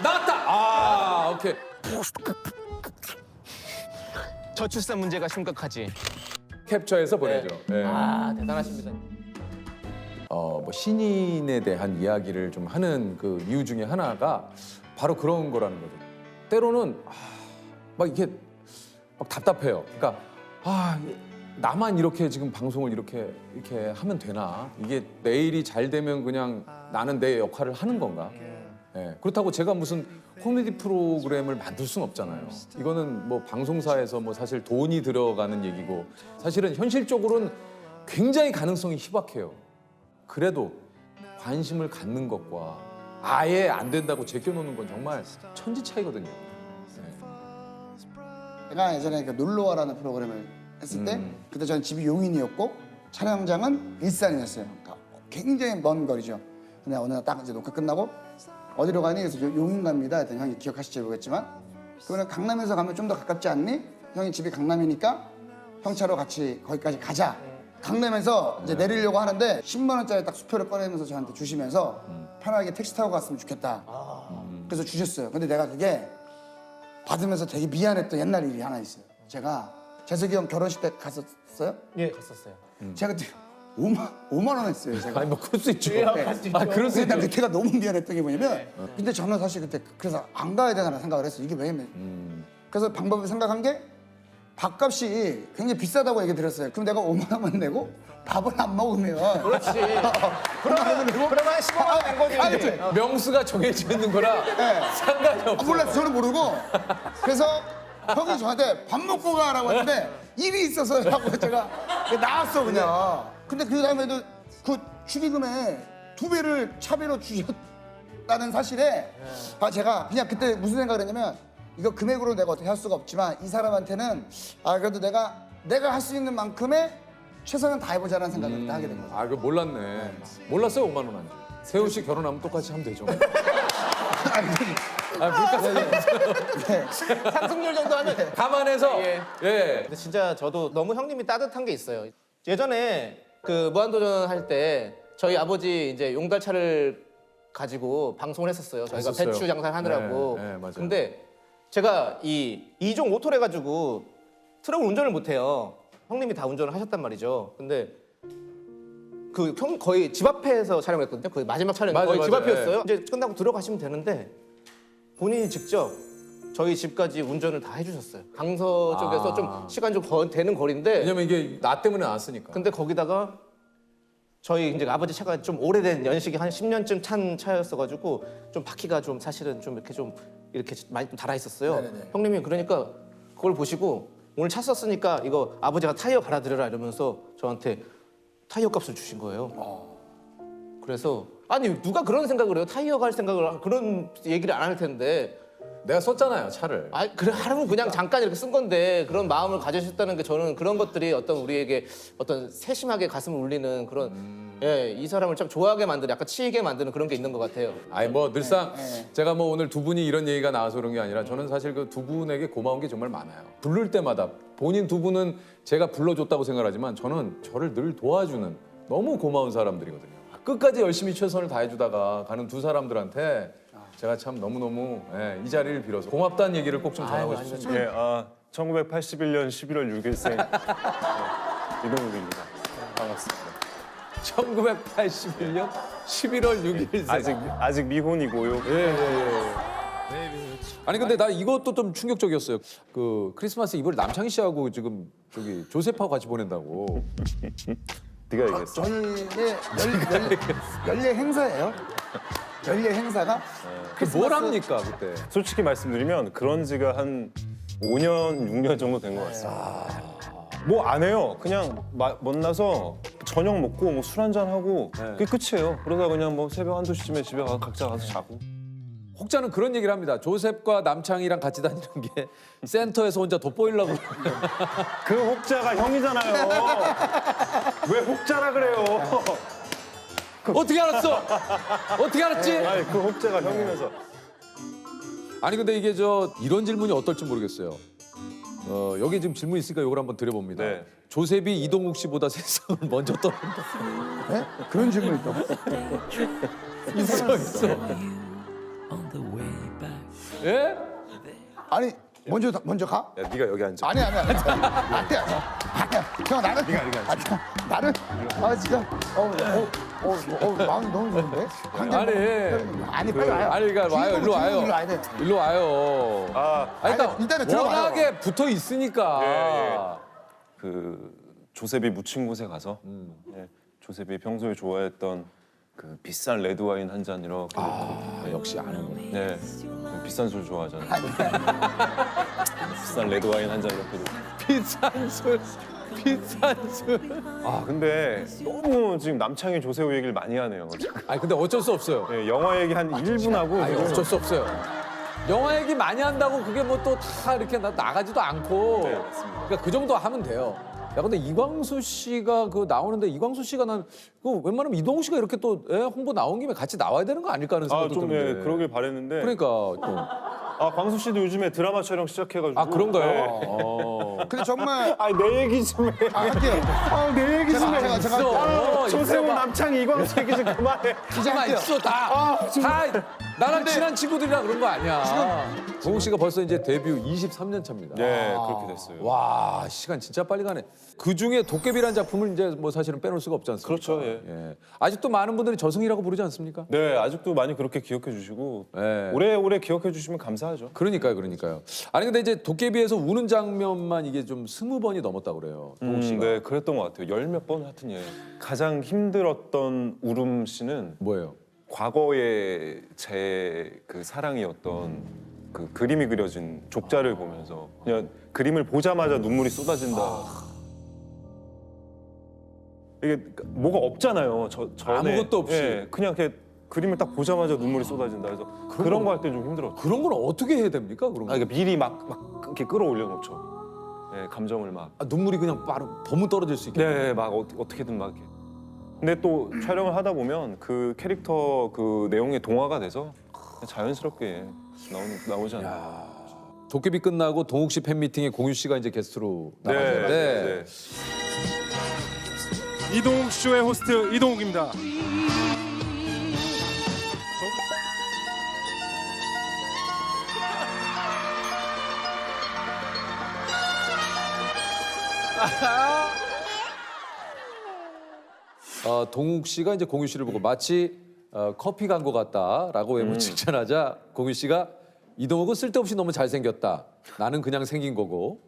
나갔다. 오케이. 저출산 문제가 심각하지. 캡처해서 보내죠. 예. 대단하십니다. 뭐 신인에 대한 이야기를 좀 하는 그 이유 중에 하나가 바로 그런 거라는 거죠. 때로는 막 이게 막 답답해요. 그러니까 나만 이렇게 지금 방송을 이렇게 하면 되나? 이게 내일이 잘 되면 그냥 나는 내 역할을 하는 건가? 예. 그렇다고 제가 무슨 코미디 프로그램을 만들 수는 없잖아요. 이거는 뭐 방송사에서 뭐 사실 돈이 들어가는 얘기고 사실은 현실적으로는 굉장히 가능성이 희박해요. 그래도 관심을 갖는 것과 아예 안 된다고 제껴놓는 건 정말 천지 차이거든요. 제가 예전에 그 놀러와라는 프로그램을 했을 때 그때 저는 집이 용인이었고 촬영장은 일산이었어요. 그러니까 굉장히 먼 거리죠. 근데 어느 날 딱 이제 녹화 끝나고 어디로 가니? 그래서 용인 갑니다. 했더니 형이 기억하실지 모르겠지만 그러면 강남에서 가면 좀 더 가깝지 않니? 형이 집이 강남이니까 형 차로 같이 거기까지 가자. 강남에서 이제 내리려고 하는데 10만 원짜리 딱 수표를 꺼내면서 저한테 주시면서 편하게 택시 타고 갔으면 좋겠다. 그래서 주셨어요. 근데 내가 그게 받으면서 되게 미안했던 옛날 일이 하나 있어요. 제가 재석이 형 결혼식 때 갔었어요? 예, 갔었어요. 제가 그때 5만 원 했어요. 제가. 아니 뭐 그럴 수 있죠. 그럴 수 있죠. 난 그때가 너무 미안했던 게 뭐냐면 근데 저는 사실 그때 그래서 안 가야 되나 생각을 했어요. 이게 왜냐면 그래서 방법을 생각한 게 밥값이 굉장히 비싸다고 얘기 들었어요. 그럼 내가 5만 원만 내고 밥을 안 먹으면 그렇지. 그러면 15만 원 낸 거지. 아니, 명수가 정해져 있는 거라 상관이 없어. 몰랐어요. 저는 모르고. 그래서 형이 저한테 밥 먹고 가라고 했는데 일이 있어서라고 제가 나왔어 그냥. 근데 그 다음에도 그 축의금에 2배를 차비로 주셨다는 사실에 제가 그냥 그때 무슨 생각을 했냐면 이거 금액으로 내가 어떻게 할 수가 없지만 이 사람한테는 그래도 내가 할 수 있는 만큼의 최선을 다해보자라는 생각을 하게 된 거죠. 그거 몰랐네. 몰랐어요 5만 원 한지. 세훈 씨 결혼하면 똑같이 하면 되죠. 물가 상승률 정도 하면 돼. 감안해서 예. 근데 진짜 저도 너무 형님이 따뜻한 게 있어요. 예전에 그 무한도전 할 때 저희 아버지 이제 용달차를 가지고 방송을 했었어요. 저희가 했었어요. 배추 장사를 하느라고. 네, 맞아요. 근데 제가 이 2종 오토를 해가지고 트럭을 운전을 못해요. 형님이 다 운전을 하셨단 말이죠. 근데 거의 집 앞에서 촬영했거든요. 거의 마지막 촬영 거의 집 맞아. 앞이었어요. 이제 끝나고 들어가시면 되는데 본인이 직접 저희 집까지 운전을 다 해주셨어요. 강서 쪽에서 좀 시간 좀 되는 거리인데. 왜냐면 이게 나 때문에 나왔으니까. 근데 거기다가 저희 이제 아버지 차가 좀 오래된 연식이 한 10년쯤 찬 차였어가지고 좀 바퀴가 좀 사실은 좀 이렇게 많이 좀 달아 있었어요. 네네네. 형님이 그러니까 그걸 보시고 오늘 차 썼으니까 이거 아버지가 타이어 갈아드려라 이러면서 저한테 타이어 값을 주신 거예요. 그래서 아니 누가 그런 생각을 해요? 타이어 갈 생각을 그런 얘기를 안 할 텐데. 내가 썼잖아요 차를. 아 그래 하루는 그냥 잠깐 이렇게 쓴 건데 그런 마음을 가지셨다는 게 저는 그런 것들이 어떤 우리에게 어떤 세심하게 가슴을 울리는 그런 이 사람을 참 좋아하게 만드는 약간 치이게 만드는 그런 게 있는 것 같아요. 아니 뭐 늘상 제가 뭐 오늘 두 분이 이런 얘기가 나와서 그런 게 아니라 저는 사실 그 두 분에게 고마운 게 정말 많아요. 부를 때마다 본인 두 분은 제가 불러줬다고 생각하지만 저는 저를 늘 도와주는 너무 고마운 사람들이거든요. 끝까지 열심히 최선을 다해주다가 가는 두 사람들한테 제가 참 너무너무 이 자리를 빌어서 고맙다는 얘기를 꼭 좀 전하고 싶습니다. 예, 1981년 11월 6일생 이동욱입니다. 반갑습니다. 1981년 11월 6일생. 아직 미혼이고요. 아니 근데 나 이것도 좀 충격적이었어요. 그 크리스마스 이브를 남창희 씨하고 지금 저기 조셉하고 같이 보낸다고. 네가 얘기했어. 저희의 연례 행사예요. 연례 행사가 뭘 합니까 그때? 솔직히 말씀드리면 그런 지가 한 5년, 6년 정도 된 것 같습니다. 뭐 안 해요. 그냥 만나서 저녁 먹고 뭐 술 한잔 하고 그게 끝이에요. 그러다 그냥 뭐 새벽 1~2시쯤에 집에 가서 각자 가서 자고. 혹자는 그런 얘기를 합니다. 조셉과 남창희랑 같이 다니는 게 센터에서 혼자 돋보이려고. 그 혹자가 형이잖아요. 왜 혹자라 그래요? 어떻게 알았어? 어떻게 알았지? 아니 그 혹자가 형이면서. 아니 근데 이게 이런 질문이 어떨지 모르겠어요. 여기 지금 질문 있으니까 이걸 한번 드려봅니다. 네. 조셉이 이동욱 씨보다 세상을 먼저 떠난다. 네? 그런 질문이 있다고? 있어. 예? 아니 먼저 가? 야 네가 여기 앉아. 아니 아니야. 형 나는 나는 진짜 마음이 너무 좋은데. 아니 빨리 와요. 아니 그러니까 와요. 일로 와요. 일로 와야 돼. 일로 와요. 그러니까 일단은 들어가요. 워낙에 붙어 있으니까. 그 조셉이 묻힌 곳에 가서 조셉이 평소에 좋아했던 그 비싼 레드 와인 한 잔 이렇게 역시 아는구나. 네 비싼 술 좋아하잖아요. 비싼 레드 와인 한 잔 이렇게 비싼 술. 근데 너무 지금 남창희 조세호 얘기를 많이 하네요. 아니 근데 어쩔 수 없어요. 네, 영화 얘기 한 1분 하고 아니 어쩔 수 없어요. 영화 얘기 많이 한다고 그게 뭐 또 다 이렇게 나가지도 않고. 네, 맞습니다. 그러니까 그 정도 하면 돼요. 야 근데 이광수 씨가 나오는데 이광수 씨가 난 웬만하면 이동욱 씨가 이렇게 또 홍보 나온 김에 같이 나와야 되는 거 아닐까 하는 생각도 좀 드는데. 그러길 바랬는데. 그러니까 광수 씨도 요즘에 드라마 촬영 시작해가지고. 그런가요? 근데 정말 내 얘기 좀 해. 할게요. 내 얘기 좀 해. 제가 조세호 남창희 이광수 얘기 좀 그만해. 기자만 있어 다 나랑 친한 친구들이랑 그런 거 아니야. 동욱 씨가 벌써 이제 데뷔 23년 차입니다. 네 그렇게 됐어요. 와 시간 진짜 빨리 가네. 그 중에 도깨비라는 작품을 이제 뭐 사실은 빼놓을 수가 없지 않습니까? 그렇죠, 예. 아직도 많은 분들이 저승이라고 부르지 않습니까? 네 아직도 많이 그렇게 기억해 주시고 네. 오래오래 기억해 주시면 감사하죠. 그러니까요. 아니 근데 이제 도깨비에서 우는 장면만 이게 좀 20번이 넘었다고 그래요. 동욱 씨가. 네 그랬던 것 같아요. 10몇 번 하여튼 가장 힘들었던 울음 씨는 뭐예요? 과거의 제 그 사랑이었던 그 그림이 그려진 족자를 보면서 그냥 그림을 보자마자 눈물이 쏟아진다. 이게 뭐가 없잖아요. 전에 아무것도 없이. 그냥 이렇게 그림을 딱 보자마자 눈물이 쏟아진다. 그래서 그런 거 할 때 좀 힘들었죠. 그런 건 어떻게 해야 됩니까? 그런 거. 그러니까 미리 막 이렇게 끌어올려 놓죠. 감정을 막. 눈물이 그냥 바로 버문 떨어질 수 있게. 네, 막 어떻게든 막 이렇게. 근데 또 촬영을 하다 보면 그 캐릭터 그 내용에 동화가 돼서 자연스럽게 나오지 않나요? 도깨비 끝나고 동욱 씨 팬미팅에 공유 씨가 이제 게스트로 네, 나가셨는데 이동욱 쇼의 호스트 이동욱입니다. 동욱 씨가 이제 공유 씨를 보고 마치 커피 광고 같다라고 외모 칭찬하자 공유 씨가 이동욱은 쓸데없이 너무 잘생겼다. 나는 그냥 생긴 거고.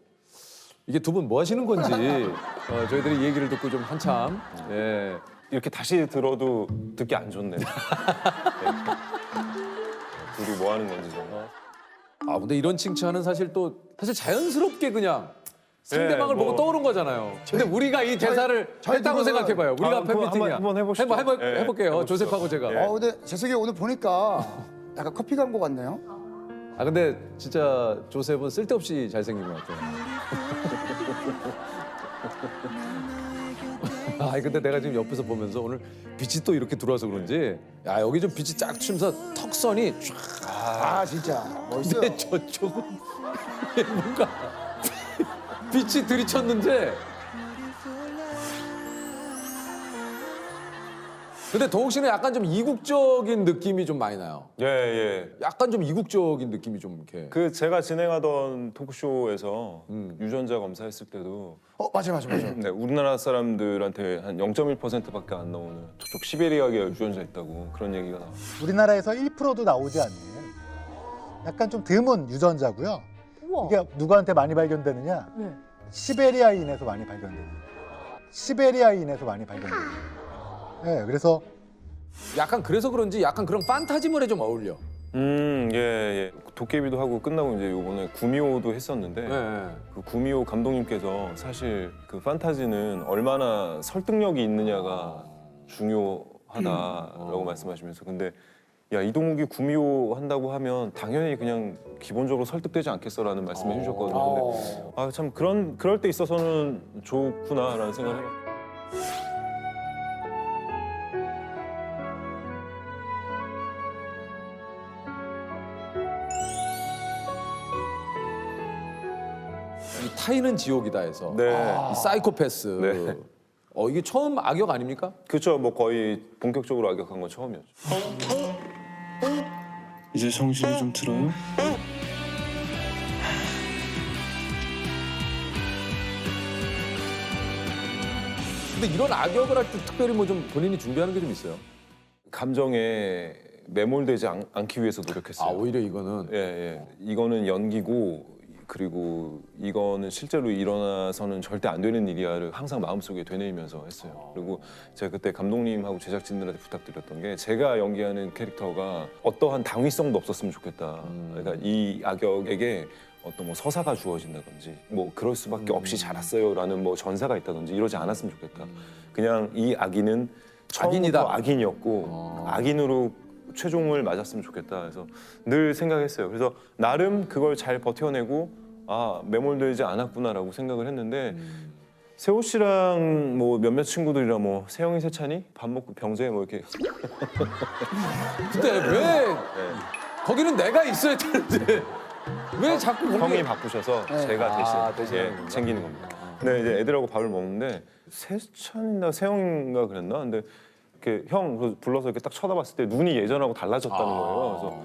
이게 두 분 뭐 하시는 건지 저희들이 이 얘기를 듣고 좀 한참 예. 이렇게 다시 들어도 듣기 안 좋네요. 네. 둘이 뭐 하는 건지 좀. 아 근데 이런 칭찬은 사실 자연스럽게 그냥 상대방을 뭐. 보고 떠오른 거잖아요. 근데 우리가 이 대사를 했다고 생각해봐요. 우리가 팬미팅이야. 한번 해보시죠. 해볼게요. 해보시죠. 조셉하고 제가. 근데 재석이 오늘 보니까 약간 커피 광고 같네요. 아 근데 진짜 조셉은 쓸데없이 잘생긴 것 같아요. 아 근데 내가 지금 옆에서 보면서 오늘 빛이 또 이렇게 들어와서 그런지 야 여기 좀 빛이 쫙 치면서 턱선이 쫙. 아 진짜 멋있어요. 근데 저쪽은 뭔가 빛이 들이쳤는데. 근데 동욱 씨는 약간 좀 이국적인 느낌이 좀 많이 나요. 예. 약간 좀 이국적인 느낌이 좀 이렇게. 그 제가 진행하던 토크쇼에서 유전자 검사했을 때도 맞아. 네, 우리나라 사람들한테 한 0.1%밖에 안 나오는 저쪽 시베리아계 유전자 있다고 그런 얘기가 나와요. 우리나라에서 1%도 나오지 않는 약간 좀 드문 유전자고요. 이게 누구한테 많이 발견되느냐? 시베리아인에서 많이 발견돼요. 네, 그래서 약간 그래서 그런지 약간 그런 판타지물에 좀 어울려. 예. 도깨비도 하고 끝나고 이제 요번에 구미호도 했었는데 그 구미호 감독님께서 사실 그 판타지는 얼마나 설득력이 있느냐가 중요하다라고 말씀하시면서 근데 야 이동욱이 구미호 한다고 하면 당연히 그냥 기본적으로 설득되지 않겠어라는 말씀을 해주셨거든요. 근데 아 참 그럴 때 있어서는 좋구나라는 생각을 해요. 이 타인은 지옥이다에서 네. 이 사이코패스. 네. 이게 처음 악역 아닙니까? 그렇죠. 뭐 거의 본격적으로 악역한 건 처음이었죠. 이제 정신이 좀 들어요? 근데 이런 악역을 할 때 특별히 뭐 좀 본인이 준비하는 게 좀 있어요? 감정에 매몰되지 않기 위해서 노력했어요. 아 오히려 이거는 예. 이거는 연기고 그리고 이거는 실제로 일어나서는 절대 안 되는 일이야를 항상 마음속에 되뇌이면서 했어요. 그리고 제가 그때 감독님하고 제작진들한테 부탁드렸던 게 제가 연기하는 캐릭터가 어떠한 당위성도 없었으면 좋겠다. 그러니까 이 악역에게 어떤 뭐 서사가 주어진다든지 뭐 그럴 수밖에 없이 자랐어요라는 뭐 전사가 있다든지 이러지 않았으면 좋겠다. 그냥 이 악인은 처음부터 악인이었고 악인으로 최종을 맞았으면 좋겠다. 그래서 늘 생각했어요. 그래서 나름 그걸 잘 버텨내고 아 매몰되지 않았구나라고 생각을 했는데 세호 씨랑 뭐 몇몇 친구들이랑 뭐 세영이 세찬이 밥 먹고 병재 뭐 이렇게 근데 왜 거기는 내가 있어야 되는데 왜 자꾸 형이 바쁘셔서 제가 대신 챙기는 겁니다. 근데 이제 애들하고 밥을 먹는데 세찬이나 세영인가 그랬나? 근데 이렇게 형 불러서 이렇게 딱 쳐다봤을 때 눈이 예전하고 달라졌다는 거예요. 그래서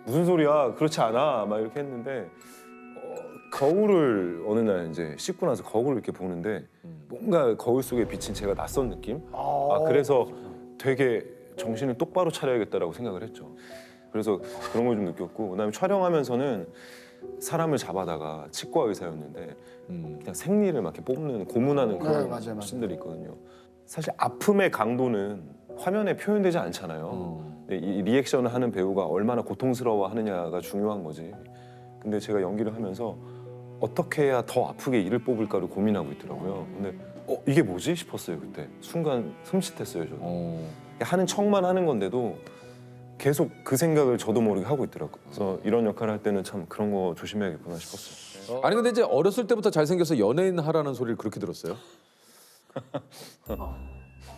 무슨 소리야? 그렇지 않아? 막 이렇게 했는데 거울을 어느 날 이제 씻고 나서 거울을 이렇게 보는데 뭔가 거울 속에 비친 제가 낯선 느낌? 그래서 되게 정신을 똑바로 차려야겠다라고 생각을 했죠. 그래서 그런 걸 좀 느꼈고 그다음에 촬영하면서는 사람을 잡아다가 치과 의사였는데 그냥 생리를 막 이렇게 뽑는 고문하는 그런 씬들이 있거든요. 사실 아픔의 강도는 화면에 표현되지 않잖아요. 이 리액션을 하는 배우가 얼마나 고통스러워하느냐가 중요한 거지. 근데 제가 연기를 하면서 어떻게 해야 더 아프게 이를 뽑을까를 고민하고 있더라고요. 근데 이게 뭐지 싶었어요 그때. 순간 흠칫했어요 저도. 하는 척만 하는 건데도 계속 그 생각을 저도 모르게 하고 있더라고요. 그래서 이런 역할을 할 때는 참 그런 거 조심해야겠구나 싶었어요. 아니 근데 이제 어렸을 때부터 잘생겨서 연예인 하라는 소리를 그렇게 들었어요?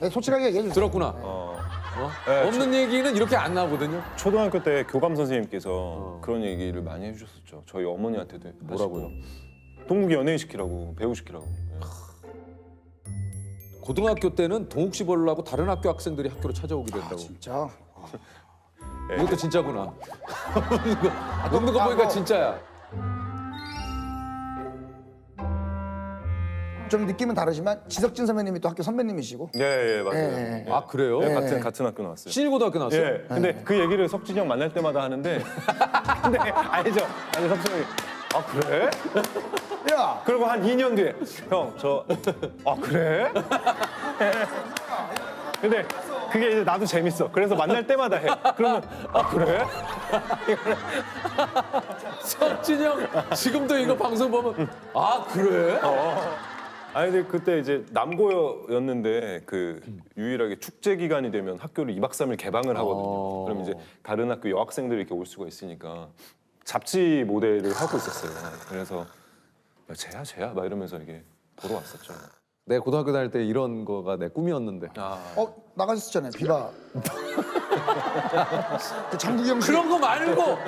네, 솔직하게 얘기해 주세요. 들었구나. 네, 없는 얘기는 이렇게 안 나오거든요. 초등학교 때 교감 선생님께서 그런 얘기를 많이 해주셨었죠. 저희 어머니한테도. 뭐라고요? 동욱이 연예인 시키라고, 배우 시키라고. 고등학교 때는 동욱 씨 보려고 다른 학교 학생들이 학교로 찾아오기도 했다고. 진짜? 이것도 진짜구나. 먹는 거 보니까 진짜야. 좀 느낌은 다르지만 지석진 선배님이 또 학교 선배님이시고. 예, 맞아요. 예. 아 그래요? 네, 같은 학교 나왔어요. 신일고등학교 나왔어요? 예. 근데 그 얘기를 석진이 형 만날 때마다 하는데 근데 아니 석진이 형이 아 그래? 야. 그리고 한 2년 뒤에 형 아 그래? 근데 그게 이제 나도 재밌어. 그래서 만날 때마다 해. 그러면 아 그래? 석진이 형 지금도 이거 방송 보면 아 그래? 아니 근데 그때 이제 남고였는데 그 유일하게 축제 기간이 되면 학교를 2박 3일 개방을 하거든요. 그럼 이제 다른 학교 여학생들이 이렇게 올 수가 있으니까 잡지 모델을 하고 있었어요. 그래서 야, 쟤야 막 이러면서 이게 보러 왔었죠. 내 고등학교 다닐 때 이런 거가 내 꿈이었는데. 나가셨잖아요. 비바. 그 장국영 씨. 그런 거 말고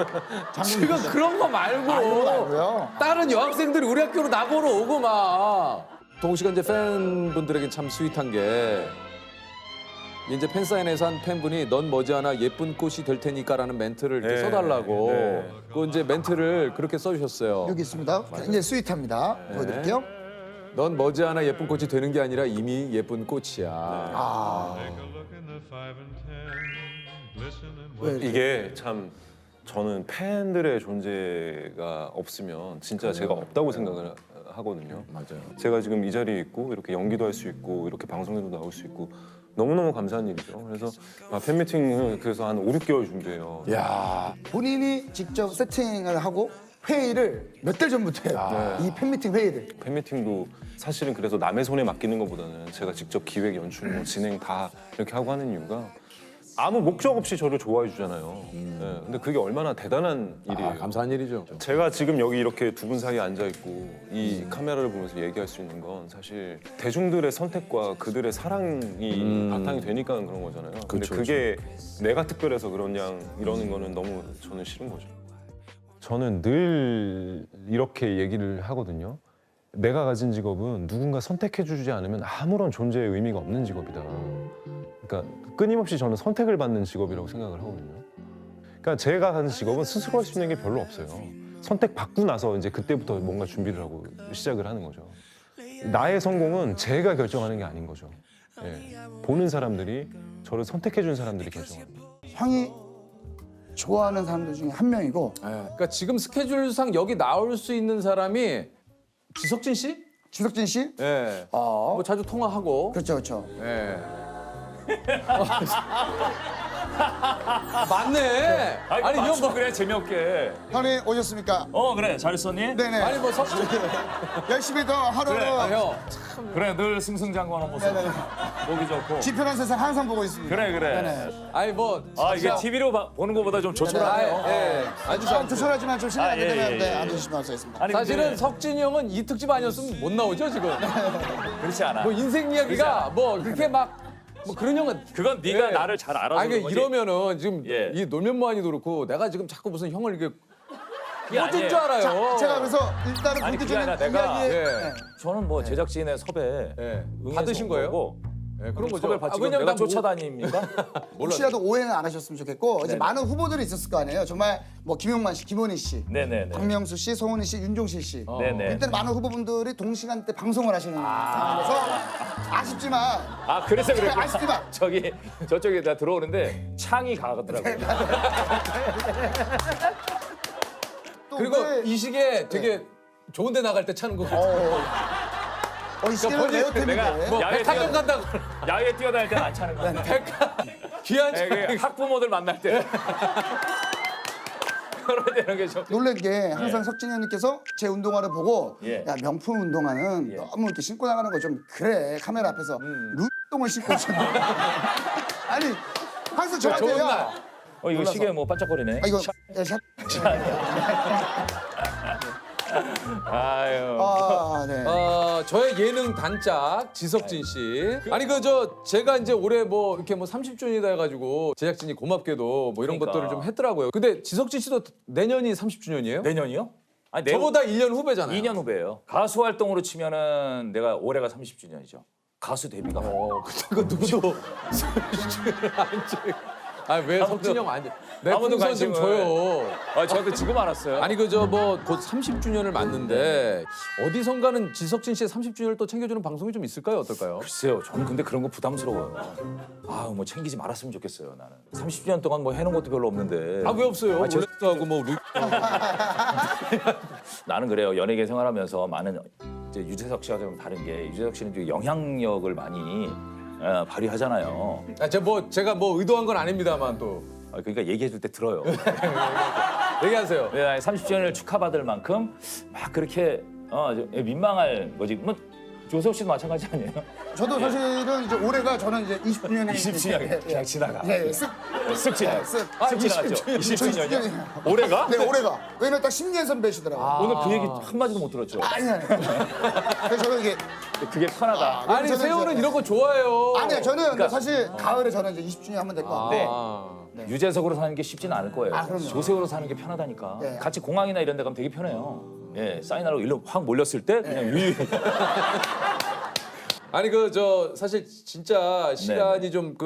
지금 그런 거 말고 말고요. 다른 여학생들이 우리 학교로 나보러 오고 막. 동욱 씨가 이제 팬분들에게 참 스윗한 게 이제 팬사인회에서 한 팬분이 넌 머지않아 예쁜 꽃이 될 테니까라는 멘트를 이렇게 써달라고 그 이제 멘트를 그렇게 써주셨어요. 여기 있습니다. 굉장히 스윗합니다. 보여드릴게요. 넌 머지않아 예쁜 꽃이 되는 게 아니라 이미 예쁜 꽃이야. 이게 참 저는 팬들의 존재가 없으면 진짜 제가 없다고 생각을 하거든요. 맞아요. 제가 지금 이 자리에 있고 이렇게 연기도 할 수 있고 이렇게 방송에도 나올 수 있고 너무너무 감사한 일이죠. 그래서 팬미팅을 그래서 한 5, 6개월 준비해요. 야, 본인이 직접 세팅을 하고 회의를 몇 달 전부터 해요. 이 팬미팅 회의를. 팬미팅도 사실은 그래서 남의 손에 맡기는 것보다는 제가 직접 기획, 연출, 뭐 진행 다 이렇게 하고 하는 이유가 아무 목적 없이 저를 좋아해 주잖아요. 네, 근데 그게 얼마나 대단한 일이에요. 감사한 일이죠. 제가 지금 여기 이렇게 두 분 사이에 앉아 있고 이 카메라를 보면서 얘기할 수 있는 건 사실 대중들의 선택과 그들의 사랑이 바탕이 되니까 그런 거잖아요. 근데 그쵸, 그게 내가 특별해서 그런 이러는 거는 너무 저는 싫은 거죠. 저는 늘 이렇게 얘기를 하거든요. 내가 가진 직업은 누군가 선택해주지 않으면 아무런 존재의 의미가 없는 직업이다. 그러니까 끊임없이 저는 선택을 받는 직업이라고 생각을 하거든요. 그러니까 제가 하는 직업은 스스로 할 수 있는 게 별로 없어요. 선택받고 나서 이제 그때부터 뭔가 준비를 하고 시작을 하는 거죠. 나의 성공은 제가 결정하는 게 아닌 거죠. 예. 보는 사람들이 저를 선택해준 사람들이 결정합니다. 형이 좋아하는 사람들 중에 한 명이고. 그러니까 지금 스케줄상 여기 나올 수 있는 사람이 지석진 씨? 지석진 씨? 예. 뭐 자주 통화하고. 그렇죠, 그렇죠. 예. 맞네. 아니 이형 뭐 그래 재미없게. 형님 오셨습니까? 그래 잘 있었니? 네네. 아니 뭐 석진. 열심히 더 하루하루. 그래, 형. 그래 늘 승승장구하는 모습. 보기 좋고. 지편한 세상 항상 보고 있습니다. 그래. 네네. 아니 뭐. 이게 TV로 보는 것보다 좀 조촐하네요. 예. 좀 조촐하지만 좀 실례가 예, 되면 예. 앉으시면 하겠습니다. 아니, 사실은 근데 석진이 형은 이 특집 아니었으면 못 나오죠 지금. 그렇지 않아. 뭐 인생 이야기가 뭐 그렇게 막. 뭐 그런 형은 그건 네가 예. 나를 잘 알아서 아니 그런 거지. 이러면은 지금 예. 이 놀면 뭐하니도 그렇고 내가 지금 자꾸 무슨 형을 이렇게 그게 어쩔 아니에요. 줄 알아요. 제가 그래서 일단은 아니, 그게 아니라 본격적인 내가- 이야기에 예. 저는 뭐 제작진의 섭외 예. 받으신 거예요? 거고, 예, 그런 거죠. 섭외 받지 왜냐면 내가 난 뭐- 쫓아다닙니까? 혹시라도 오해는 안 하셨으면 좋겠고 이제 많은 후보들이 있었을 거 아니에요. 정말 뭐 김용만 씨, 김원희 씨, 네네네. 박명수 씨, 송은희 씨, 윤종신 씨. 네네. 일단 많은 후보분들이 동시간대 방송을 하시는 상황이라서 아쉽지만 그래서 그랬구나. 아쉽지만 저쪽에 나 들어오는데 창이 가더라고요. 또 그리고 왜- 이 시기에 되게 좋은데 나갈 때 차는 거 같아. 이 시기는 그러니까 레어템인데. 뭐 야외 백화점 간다고 야외에 뛰어다닐 때는 안 차는 거야. 귀한 네, 차. 그 학부모들 만날 때. 그럴 때는 게 좀. 놀란 게 항상 석진이 형님께서 제 운동화를 보고 예. 야 명품 운동화는 너무 이렇게 신고 나가는 거 좀 그래 카메라 앞에서 루똥을 신고 오셨네. 아니 항상 저한테 좋은 야 날. 이거 몰라서. 시계 뭐 반짝거리네. 이거 야, 샷. 아유. 네. 저의 예능 단짝 지석진 씨. 아니 제가 이제 올해 뭐 이렇게 뭐 30주년이다 해가지고 제작진이 고맙게도 뭐 이런 그러니까. 것들을 좀 했더라고요. 근데 지석진 씨도 내년이 30주년이에요? 내년이요? 아니, 저보다 1년 후배잖아요. 2년 후배예요. 가수 활동으로 치면은 내가 올해가 30주년이죠. 가수 데뷔가. 그거 누구도 왜 석진이 형 안? 내 아무도 풍선 좀 관심을. 줘요. 저한테 지금 알았어요. 아니 그저 뭐 곧 30주년을 맞는데 어디선가는 지석진 씨의 30주년을 또 챙겨주는 방송이 좀 있을까요? 어떨까요? 글쎄요, 저는 근데 그런 거 부담스러워요. 뭐 챙기지 말았으면 좋겠어요, 나는. 30년 동안 뭐 해놓은 것도 별로 없는데. 왜 없어요? 제... 하고 뭐 나는 그래요. 연예계 생활하면서 많은 이제 유재석 씨와 좀 다른 게 유재석 씨는 좀 영향력을 많이 발휘하잖아요. 제가 뭐 의도한 건 아닙니다만 또. 그러니까 얘기해줄 때 들어요. 얘기하세요. 30주년을 축하받을 만큼 막 그렇게 민망할 거지. 뭐 조세호 씨도 마찬가지 아니에요? 저도 사실은 이제 올해가 저는 이제 20주년이 20주년 그냥 지나가. 네, 쓱 지나가. 쓱 지나갔죠. 20주년이요? 올해가? 네, 올해가. 왜냐면 딱 10년 선배시더라고요. 오늘 그 얘기 한마디도 못 들었죠? 아니. 그래서 저는 이게 그게 편하다. 아니 세호는 이런 거 좋아해요. 아니요, 저는 그러니까, 사실 가을에 저는 이제 20주년 하면 될 것 같고. 네. 유재석으로 사는 게 쉽지는 않을 거예요. 그럼요. 조세호로 사는 게 편하다니까. 네. 같이 공항이나 이런 데 가면 되게 편해요. 예, 사인하러 일로 확 몰렸을 때 그냥 유유. 아니 사실 진짜 시간이 좀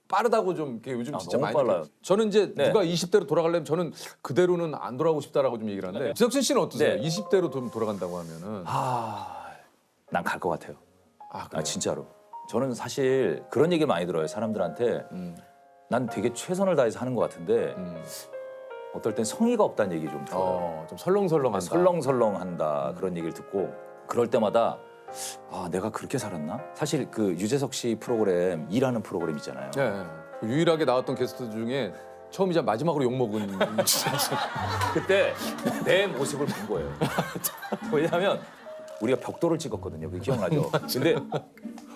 빠르다고 좀 이렇게 요즘 진짜 너무 많이 빨라요. 저는 이제 누가 20대로 돌아가려면 저는 그대로는 안 돌아가고 싶다라고 좀 얘기를 하는데 지석진 씨는 어떠세요? 20대로 좀 돌아간다고 하면은 난 갈 것 같아요. 진짜로. 저는 사실 그런 얘기를 많이 들어요. 사람들한테 난 되게 최선을 다해서 하는 것 같은데 어떨 땐 성의가 없다는 얘기 좀 들어요. 좀 설렁설렁한다. 설렁설렁한다 그런 얘기를 듣고 그럴 때마다 내가 그렇게 살았나? 사실 그 유재석 씨 프로그램 일하는 프로그램 있잖아요. 네. 유일하게 나왔던 게스트 중에 처음이자 마지막으로 욕먹은 그때 내 모습을 본 거예요. 왜냐하면 우리가 벽돌을 찍었거든요. 그게 기억나죠? 근데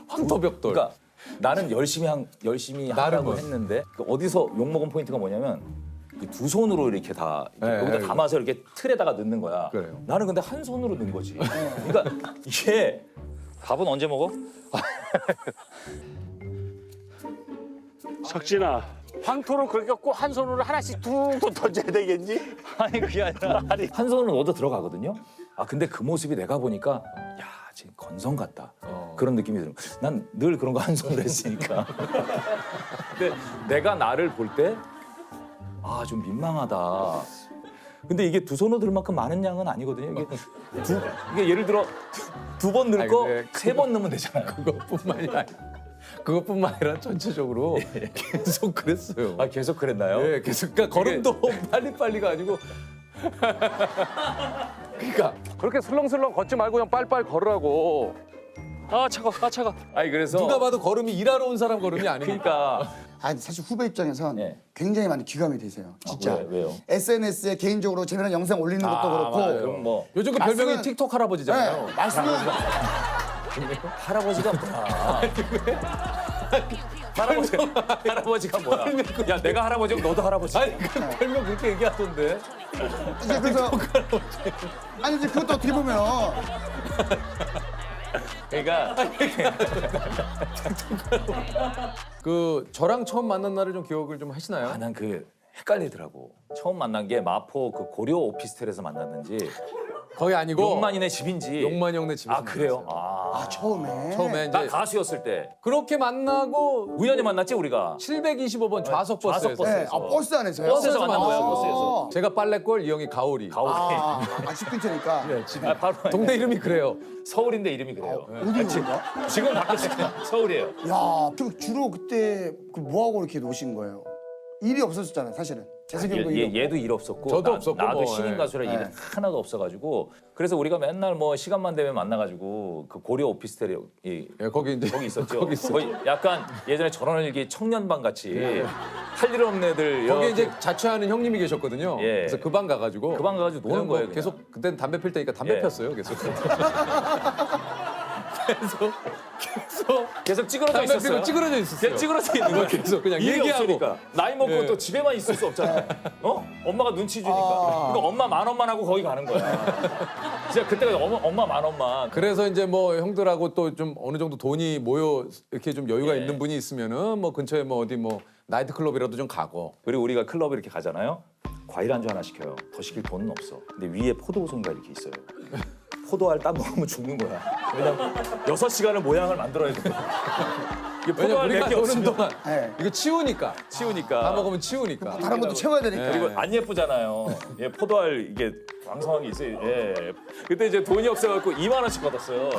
황토벽돌. 그러니까 나는 열심히 하라고 했는데 어디서 욕먹은 포인트가 뭐냐면 두 손으로 이렇게 다 여기다 감아서 이렇게 틀에다가 넣는 거야. 그래요. 나는 근데 한 손으로 넣은 거지. 그러니까 이게 밥은 언제 먹어? 석진아, 황토를 그렇게 꼭 한 손으로 하나씩 툭툭 던져야 되겠니? 아니 그게 아니라 한 손으로 얻어 들어가거든요. 근데 그 모습이 내가 보니까 지금 건성 같다. 그런 느낌이 들어요. 난 늘 그런 거 한 손으로 했으니까. 근데 내가 나를 볼 때 좀 민망하다. 근데 이게 두 손으로 들 만큼 많은 양은 아니거든요. 이게 예를 들어 두 번 넣을 거 세 번 넣으면 되잖아요. 그것뿐만 아니라 전체적으로 계속 그랬어요. 계속 그랬나요? 네, 계속. 그러니까 걸음도 빨리빨리가 아니고. 그러니까 그렇게 슬렁슬렁 걷지 말고 그냥 빨리빨리 걸으라고. 차가. 그래서 누가 봐도 걸음이 일하러 온 사람 걸음이 아니니까. 사실 후배 입장에선 굉장히 많이 귀감이 되세요. 진짜. 왜요? SNS에 개인적으로 재미난 영상 올리는 것도 그렇고. 그럼 뭐 요즘 그 별명이 틱톡 할아버지잖아요. 네, 말씀은 할아버지가 뭐야? 할아버지가 뭐야? 야 내가 할아버지면 너도 할아버지. 별명 그렇게 얘기하던데. 이제 그래서 이제 그것도 어떻게 보면 그러니까 저랑 처음 만난 날을 좀 기억을 좀 하시나요? 난 헷갈리더라고. 처음 만난 게 마포 고려 오피스텔에서 만났는지 거기 아니고 용만이네 집인지. 용만이 형네 집에서 그래요? 처음에 나 가수였을 때 그렇게 만나고 우연히 만났지 우리가. 725번 좌석 버스에서. 네, 버스 안에서요? 버스에서 만난 거야. 버스에서. 제가 빨래꼴, 이 형이 가오리. 집 근처니까. 바로 동네 이름이 그래요. 서울인데 이름이 그래요. 어디인가? 지금 바뀌었어요. 서울이에요. 야, 그럼 주로 그때 뭐 하고 이렇게 노신 거예요? 일이 없었잖아요, 사실은. 재석이 형도 일이 없고. 얘도 일 없었고 저도 없었고 나도 뭐, 신인 가수라 일이 하나도 없어가지고 그래서 우리가 맨날 뭐 시간만 되면 만나가지고 그 고려 오피스텔에 거기 있었죠. 거기 약간 예전에 전원일기 청년방 같이 할 일 없는 애들 거기 이제 자취하는 형님이 계셨거든요. 예. 그래서 그 방 가가지고 노는 거예요. 그냥. 계속 그때는 담배 필 때니까 담배 폈어요. 계속 찌그러져 있었어요. 찌그러져 있었어요. 찌그러져 있는 거야. 계속 그냥 일이 얘기하고. 없으니까. 나이 먹고 또 집에만 있을 수 없잖아. 엄마가 눈치 주니까. 그러니까 엄마 10,000원만 하고 거기 가는 거야. 진짜 그때가 엄마 10,000원만. 그래서 이제 뭐 형들하고 또 좀 어느 정도 돈이 모여 이렇게 좀 여유가 있는 분이 있으면은 뭐 근처에 뭐 어디 뭐 나이트 클럽이라도 좀 가고. 그리고 우리가 클럽에 이렇게 가잖아요. 과일 안주 하나 시켜요. 더 시킬 돈은 없어. 근데 위에 포도송이가 이렇게 있어요. 포도알 딱 먹으면 죽는 거야. 왜냐면 6시간을 모양을 만들어야 돼. 이게 왜냐면 포도알 우리가 몇개 노는 없으면 동안 네. 이거 치우니까. 다 먹으면 치우니까. 다른 것도 채워야 되니까. 그리고 안 예쁘잖아요. 예, 포도알 이게 왕성한 게 있어요. 예. 그때 이제 돈이 없어갖고 2만 원씩 걷었어요.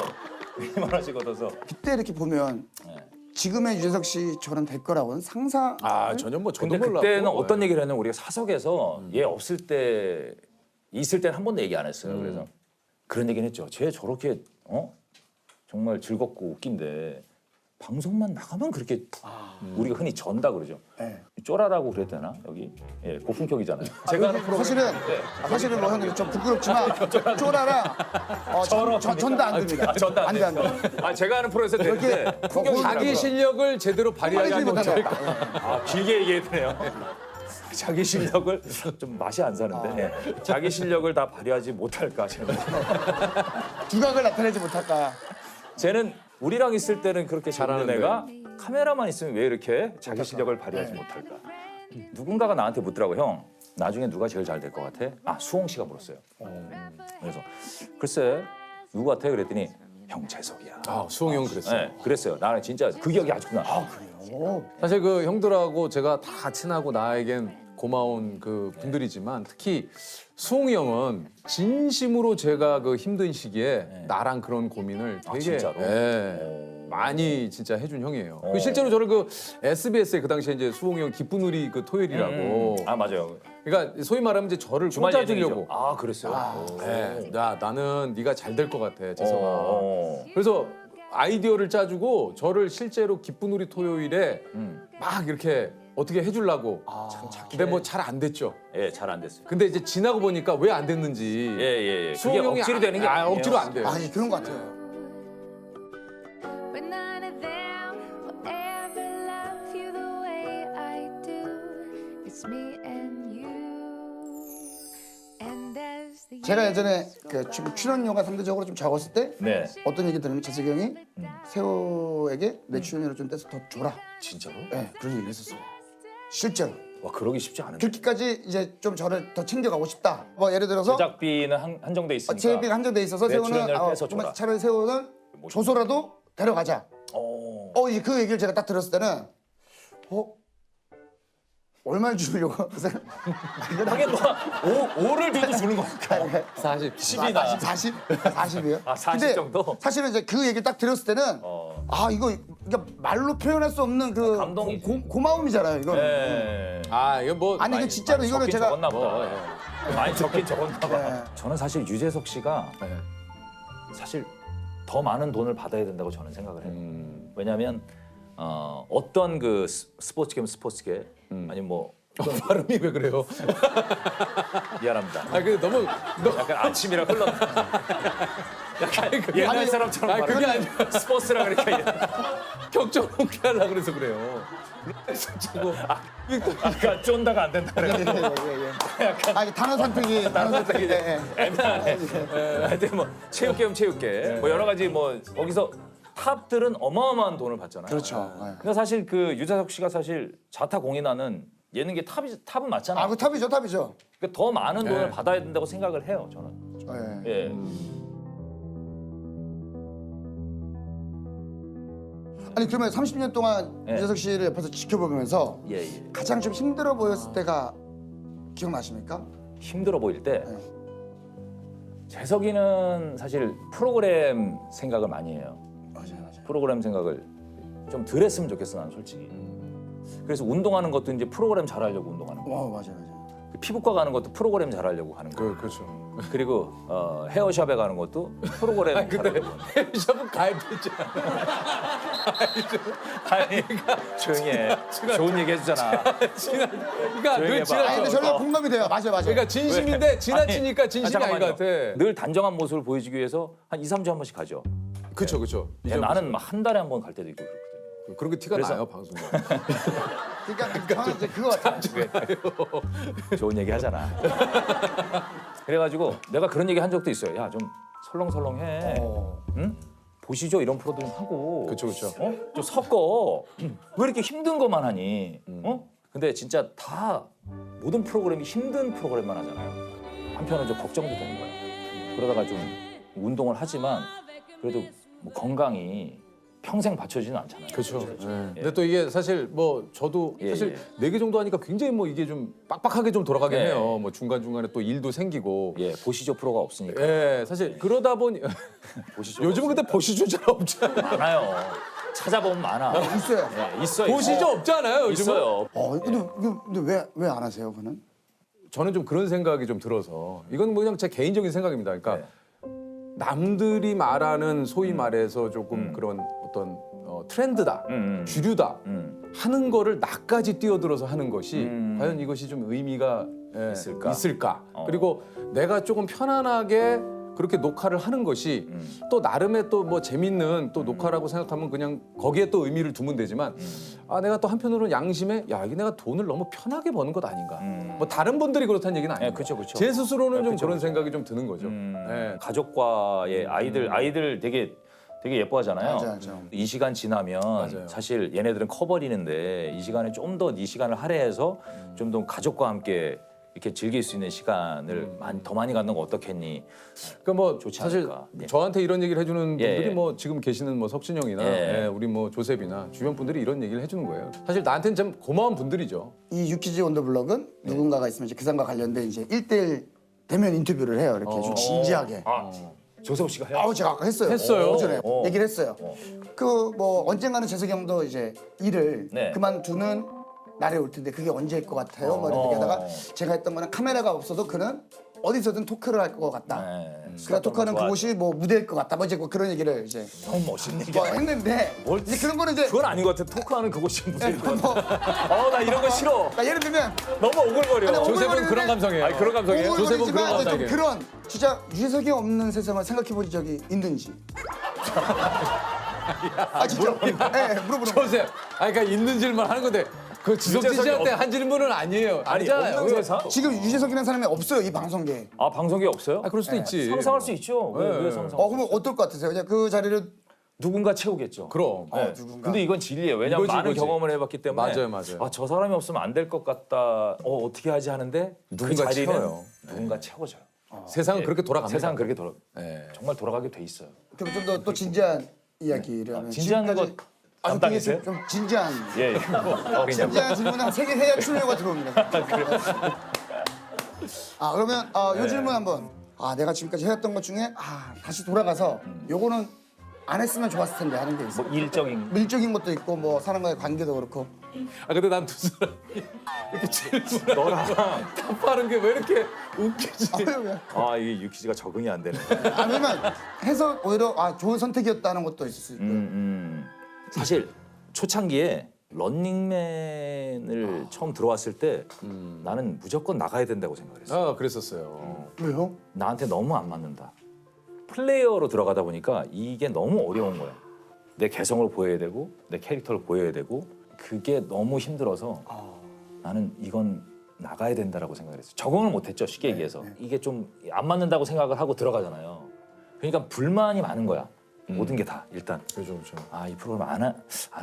2만 원씩 걷어서. 그때 이렇게 보면 지금의 유재석 씨처럼 될 거라고는 상상. 아 전혀 뭐 저도 근데 몰랐고. 그때는 어떤 얘기를 했냐면 우리가 사석에서 얘 없을 때 있을 때는 한 번도 얘기 안 했어요. 그래서 그런 얘기는 했죠. 쟤 저렇게 정말 즐겁고 웃긴데 방송만 나가면 그렇게 우리가 흔히 전다 그러죠. 네. 쪼라라고 그랬대나 여기 예, 고품격이잖아요. 제가 하는 프로그램 사실은 뭐 형님 좀 부끄럽지만 쪼라라 전도 안 됩니다. 전도 안 돼, 안 돼. 아 제가 하는 프로에서 되는데 자기 실력을 제대로 발휘하지 못할 거. 아 길게 얘기했네요. 자기 실력을 좀 맛이 안 사는데 자기 실력을 다 발휘하지 못할까 저는. 두각을 나타내지 못할까. 쟤는 우리랑 있을 때는 그렇게 잘하는 애가 카메라만 있으면 왜 이렇게 자기 실력을 발휘하지 못할까. 누군가가 나한테 묻더라고. 형 나중에 누가 제일 잘 될 것 같아? 아 수홍 씨가 물었어요. 그래서 글쎄 누구 같아? 그랬더니 형 재석이야. 아 수홍이 형 그랬어요. 네, 그랬어요. 나는 진짜 그 기억이 아직도 나. 아 그래요? 사실 그 형들하고 제가 다 친하고 나에겐 고마운 그 분들이지만 특히 수홍이 형은 진심으로 제가 그 힘든 시기에 나랑 그런 고민을 되게 진짜로? 많이 진짜 해준 형이에요. 그 실제로 저를 그 SBS에 그 당시에 이제 수홍이 형 기쁜 우리 그 토요일이라고. 아 맞아요. 그러니까 소위 말하면 이제 저를 주말 꽂아주려고. 예능이죠. 아 그랬어요. 네, 나는 네가 잘 될 것 같아, 재석아. 그래서 아이디어를 짜주고 저를 실제로 기쁜 우리 토요일에 막 이렇게 어떻게 해주려고. 참 착해. 근데 뭐 잘 안 됐죠. 예, 잘 안 됐어요. 근데 이제 지나고 보니까 왜 안 됐는지. 예. 수홍 그게 형이 억지로 되는 게 아니에요. 억지로 안 돼요. 아니 그런 것 같아요. When none of them will ever love you the way I do. It's me and you. And as the 제가 예전에 그 출연료가 상대적으로 좀 적었을 때 네. 어떤 얘기 들으면 재석이 형이 세호에게 내 출연료를 좀 떼서 더 줘라. 진짜로? 네 그런 얘기를 했었어요. 실제로. 와 그러기 쉽지 않은데. 그렇게까지 이제 좀 저를 더 챙겨가고 싶다. 뭐 예를 들어서 제작비는 한정돼 있으니까. 제작비가 한정돼 있어서 내 세호는 출연료를 떼서 줘라. 차라리 세호는 조소라도 데려가자. 이제 그 얘기를 제가 딱 들었을 때는 얼마를 주려고 하긴 뭐 5를 줘도 주는 거니까. 40. 10이나. 40이요? 아 40 정도? 사실은 이제 그 얘기를 딱 들었을 때는 이거 말로 표현할 수 없는 그 감동이지. 고마움이잖아요. 이거. 네. 이거 뭐 아니 이거 진짜로 이거는 적긴 제가 적었나 보다. 많이 적긴 적었나 봐. 저는 사실 유재석 씨가 사실 더 많은 돈을 받아야 된다고 저는 생각을 해요. 왜냐하면 어떤 그 스포츠계면 스포츠계 아니면 뭐 발음이 왜 그래요? 미안합니다. 그 너무 약간 아침이라 흘렀나. 약간 옛날 사람처럼 그게 발음이 아니라 스포츠라 그러니까 격정 높게 하려고 그래서 그래요. 아까 쫀다가 안 된다 그래. 단어 선택이 애매하네. 하여튼 뭐 체육계면 체육계 뭐 여러 가지 뭐 거기서 탑들은 어마어마한 돈을 받잖아요. 그렇죠. 근데 사실 그 유재석 씨가 사실 자타공인하는 예능계 탑은 맞잖아요. 그 탑이죠. 그러니까 더 많은 돈을 받아야 된다고 생각을 해요, 저는. 예. 아니 그러면 30년 동안 유재석 씨를 옆에서 지켜보면서 가장 좀 힘들어 보였을 때가 기억나십니까? 힘들어 보일 때 재석이는 사실 프로그램 생각을 많이 해요. 맞아요. 프로그램 생각을 좀 덜 했으면 좋겠어, 난 솔직히. 그래서 운동하는 것도 이제 프로그램 잘하려고 운동하는 거. 맞아요. 피부과 가는 것도 프로그램 잘하려고 하는 거. 그렇죠. 그리고 헤어샵에 가는 것도 프로그램 잘하려고. 헤어샵은 가입했잖아. 아니, 조용히 해. 좋은 얘기 해주잖아. 그러니까 조용히 늘 해봐. 지나쳐. 근데 저희가 공감이 돼요. 맞아요. 그러니까 진심인데 지나치니까 진심이 아닌 것 같아. 늘 단정한 모습을 보여주기 위해서 한 2, 3주에 한 번씩 가죠. 그렇죠. 나는 막 한 달에 한 번 갈 때도 있고 그렇거든요. 그런 게 티가 나요, 방송에. 그러니까 저는 이제 그거 같아요. 좋은 얘기 하잖아. 그래가지고 내가 그런 얘기 한 적도 있어요. 야, 좀 설렁설렁해. 응? 보시죠, 이런 프로들 좀 하고. 그렇죠. 좀 섞어. 왜 이렇게 힘든 것만 하니? 근데 진짜 다 모든 프로그램이 힘든 프로그램만 하잖아요. 한편은 좀 걱정도 되는 거예요. 그러다가 좀 운동을 하지만 그래도 뭐 건강이 평생 받쳐주지는 않잖아요. 그렇죠. 근데 또 이게 사실 뭐 저도 사실 4개 정도 하니까 굉장히 뭐 이게 좀 빡빡하게 좀 돌아가긴 예. 해요. 뭐 중간중간에 또 일도 생기고. 예, 보시죠 프로가 없으니까. 예, 사실 그러다 보니 요즘은 근데 보시죠 잘 없잖아요. 많아요. 찾아보면 많아. 있어요. 예, 있어요. 보시죠 없잖아요. 요즘은. 있어요. 근데 왜 안 하세요, 그는? 저는 좀 그런 생각이 좀 들어서 이건 뭐 그냥 제 개인적인 생각입니다. 그러니까 남들이 말하는 소위 말해서 조금 그런 어떤 트렌드다, 주류다 하는 거를 나까지 뛰어들어서 하는 것이 과연 이것이 좀 의미가 있을까? 그리고 내가 조금 편안하게 그렇게 녹화를 하는 것이 또 나름의 또 뭐 재밌는 또 녹화라고 생각하면 그냥 거기에 또 의미를 두면 되지만 아 내가 또 한편으로는 양심에 야 이게 내가 돈을 너무 편하게 버는 것 아닌가 뭐 다른 분들이 그렇다는 얘기는 아니에요. 그렇죠. 제 스스로는 좀 그런 생각이 좀 드는 거죠. 예. 가족과의 아이들 되게 예뻐하잖아요. 맞아요. 이 시간 지나면 맞아요. 사실 얘네들은 커버리는데 이 시간에 좀 더 이 시간을 할애해서 좀 더 가족과 함께 이렇게 즐길 수 있는 시간을 더 많이 갖는 거 어떻겠니? 그러니까 뭐 좋지 사실 않을까. 예. 저한테 이런 얘기를 해주는 분들이 예. 뭐 지금 계시는 뭐 석진형이나 예. 예, 우리 뭐 조셉이나 주변 분들이 이런 얘기를 해주는 거예요. 사실 나한테는 참 고마운 분들이죠. 이 유키즈 온 더 블럭은 누군가가 있으면 이제 그 사람과 관련된 이제 1대1 대면 인터뷰를 해요. 이렇게 좀 진지하게. 조세호 씨가 해요? 제가 아까 했어요. 했어요? 오전에 얘기를 했어요. 그 뭐 언젠가는 재석이 형도 이제 일을 그만두는 날이 올 텐데 그게 언제일 것 같아요? 뭐 이렇게 얘기하다가 제가 했던 거는 카메라가 없어도 그는 어디서든 토크를 할 것 같다. 그러니까 토크하는 그곳이 뭐 무대일 것 같다. 뭐 이제 그런 얘기를 이제 너무 멋있는 얘기. 뭐 했는데 이제 그런 거는 이제 그건 아닌 것 같아. 토크하는 그곳이 무슨 나 이런 거 싫어. 그러니까 예를 들면 너무 오글거려. 아니, 조셉은 그런 감성이에요. 아니, 그런 감성이에요? 조셉은 그런 오글거리지만 이제 좀 감성이에요. 그런 진짜 유재석이 없는 세상을 생각해 본 적이 있는지. 진짜. 네, 물어보는 거. 조셉, 그러니까 있는 질문 하는 건데 그 지석진 씨한테 한 질문은 아니에요. 아니, 아니잖아요. 없는 세상? 지금 유재석이라는 사람이 없어요, 이 방송계에. 아, 방송이 없어요? 그럴 수도 있지. 상상할 수 있죠. 왜 상상? 그러면 어떨 것 같으세요? 그냥 그 자리를 누군가 채우겠죠. 그럼. 누군가. 근데 이건 진리예요. 왜냐하면 이거지, 많은 이거지. 경험을 해봤기 때문에. 맞아요. 저 사람이 없으면 안 될 것 같다. 어떻게 하지 하는데 누군가 그 자리는 채워요. 누군가 채워줘요. 세상은 그렇게 돌아갑니다. 세상 그렇게 돌아. 예. 정말 돌아가게 돼 있어요. 그럼 좀 더 또 진지한 이야기를 하면 진지한 거 지금까지 담당했어요? 좀 진지한 예. 진지한 질문 한 3개 해야 출연료가 들어옵니다. 그러면 요 질문 한번. 내가 지금까지 해왔던 것 중에 다시 돌아가서 요거는 안 했으면 좋았을 텐데 하는 게 있어요. 뭐 일적인 것도 있고 뭐 사람과의 관계도 그렇고. 근데 난 두 사람이 이렇게 질문을 너랑 답하는 게 왜 이렇게 웃기지? 이게 유키즈가 적응이 안 되네. 아니면 해서 오히려 좋은 선택이었다는 것도 있을 수 있고. 사실 초창기에 런닝맨을 처음 들어왔을 때 나는 무조건 나가야 된다고 생각했어. 그랬었어요. 왜요? 나한테 너무 안 맞는다. 플레이어로 들어가다 보니까 이게 너무 어려운 거야. 내 개성을 보여야 되고 내 캐릭터를 보여야 되고 그게 너무 힘들어서 나는 이건 나가야 된다라고 생각했어요. 적응을 못했죠, 쉽게 얘기해서. 이게 좀 안 맞는다고 생각을 하고 들어가잖아요. 그러니까 불만이 많은 거야. 모든 게 다 일단. 그렇죠. 이 프로그램 안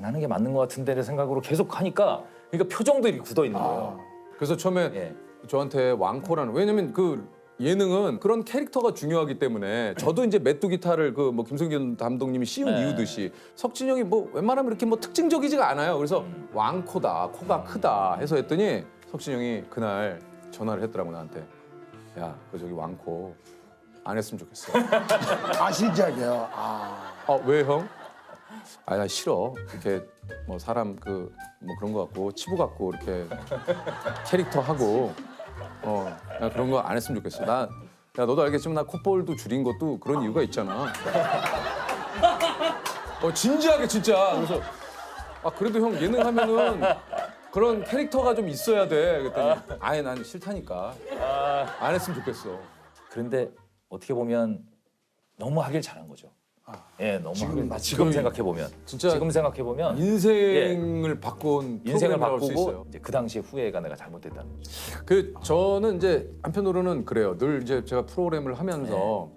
하는 게 맞는 것 같은데를 생각으로 계속 하니까 그러니까 표정도 이렇게 굳어 있는 거예요. 그래서 처음에 저한테 왕코라는 왜냐면 그 예능은 그런 캐릭터가 중요하기 때문에 저도 이제 메뚜기타를 그 뭐 김성균 감독님이 씌운 이유듯이 석진이 형이 뭐 웬만하면 이렇게 뭐 특징적이지가 않아요. 그래서 왕코다, 코가 크다 해서 했더니 석진이 형이 그날 전화를 했더라고 나한테. 야, 그 저기 왕코 안 했으면 좋겠어. 진짜게요. 왜 형? 나 싫어. 이렇게 뭐 사람 그 뭐 그런 거 같고 치부 같고 이렇게 캐릭터 하고 나 그런 거 안 했으면 좋겠어. 야 너도 알겠지만 나 콧볼도 줄인 것도 그런 이유가 있잖아. 진지하게 진짜. 그래서 그래도 형 예능 하면은 그런 캐릭터가 좀 있어야 돼. 그랬더니 난 싫다니까. 안 했으면 좋겠어. 그런데 어떻게 보면 너무 하길 잘한 거죠. 너무 지금 생각해 보면 진짜 지금 생각해 보면 인생을 바꾼 인생을 프로그램이라고 할수 바꾸고 있어요. 이제 그 당시 후회가 내가 잘못됐다는 거죠. 저는 이제 한편으로는 그래요. 늘 이제 제가 프로그램을 하면서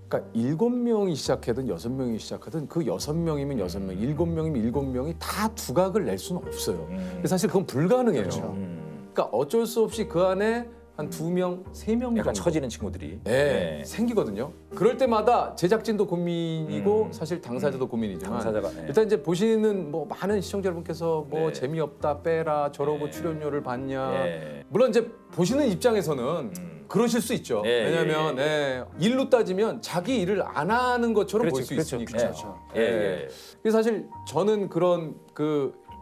그러니까 7명이 시작하든 6명이 시작하든 그 6명이면 6명, 7명이면 7명이 다 두각을 낼 수는 없어요. 사실 그건 불가능해요. 그러니까 어쩔 수 없이 그 안에 한 2명, 3명 약간 정도 처지는 친구들이. 네, 생기거든요. 그럴 때마다 제작진도 고민이고 사실 당사자도 고민이지만 당사자가, 네. 일단 이제 보시는 뭐 많은 시청자 여러분께서 뭐 네. 재미없다 빼라 저러고 출연료를 받냐. 네. 물론 이제 보시는 입장에서는 그러실 수 있죠. 예, 왜냐하면 일로 따지면 자기 일을 안 하는 것처럼 보일 수 있으니까. 그렇죠. 예. 그래서 사실 저는 그런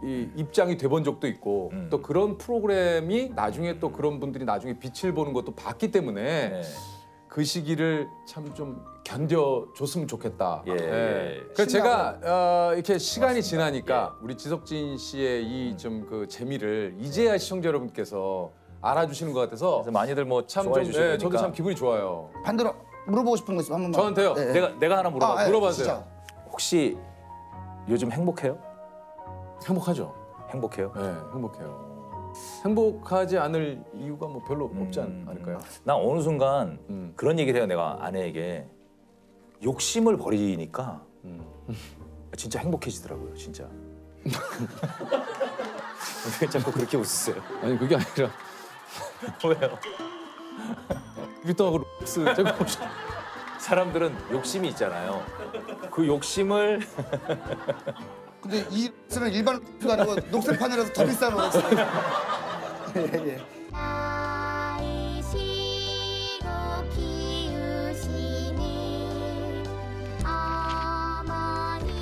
이 입장이 돼본 적도 있고 또 그런 프로그램이 나중에 또 그런 분들이 나중에 빛을 보는 것도 봤기 때문에 그 시기를 참 좀 견뎌줬으면 좋겠다. 그래서 제가 이렇게 시간이 지나니까 우리 지석진 씨의 이 좀 그 재미를 이제야 시청자 여러분께서 알아주시는 것 같아서 그래서 많이들 뭐 참 좋아해 좀 주시니까. 저도 참 기분이 좋아요. 반대로 물어보고 싶은 거 있으면 한 번만. 저한테요? 네. 내가 하나 물어봐. 물어봐주세요. 진짜. 혹시 요즘 행복해요? 행복하죠. 행복해요? 네, 행복해요. 행복하지 않을 이유가 뭐 별로 없지 않을까요? 나 어느 순간 그런 얘기를 해요. 내가 아내에게 욕심을 버리니까 진짜 행복해지더라고요. 진짜. 왜 자꾸 그렇게 웃으세요? 아니 그게 아니라 왜요? 빅동하고 록스 제가 사람들은 욕심이 있잖아요. 그 욕심을 근데 이 X는 일반 X가 아니고 녹색판이라서 더 비싼 거 같아요. 예. 아이시고 키우시는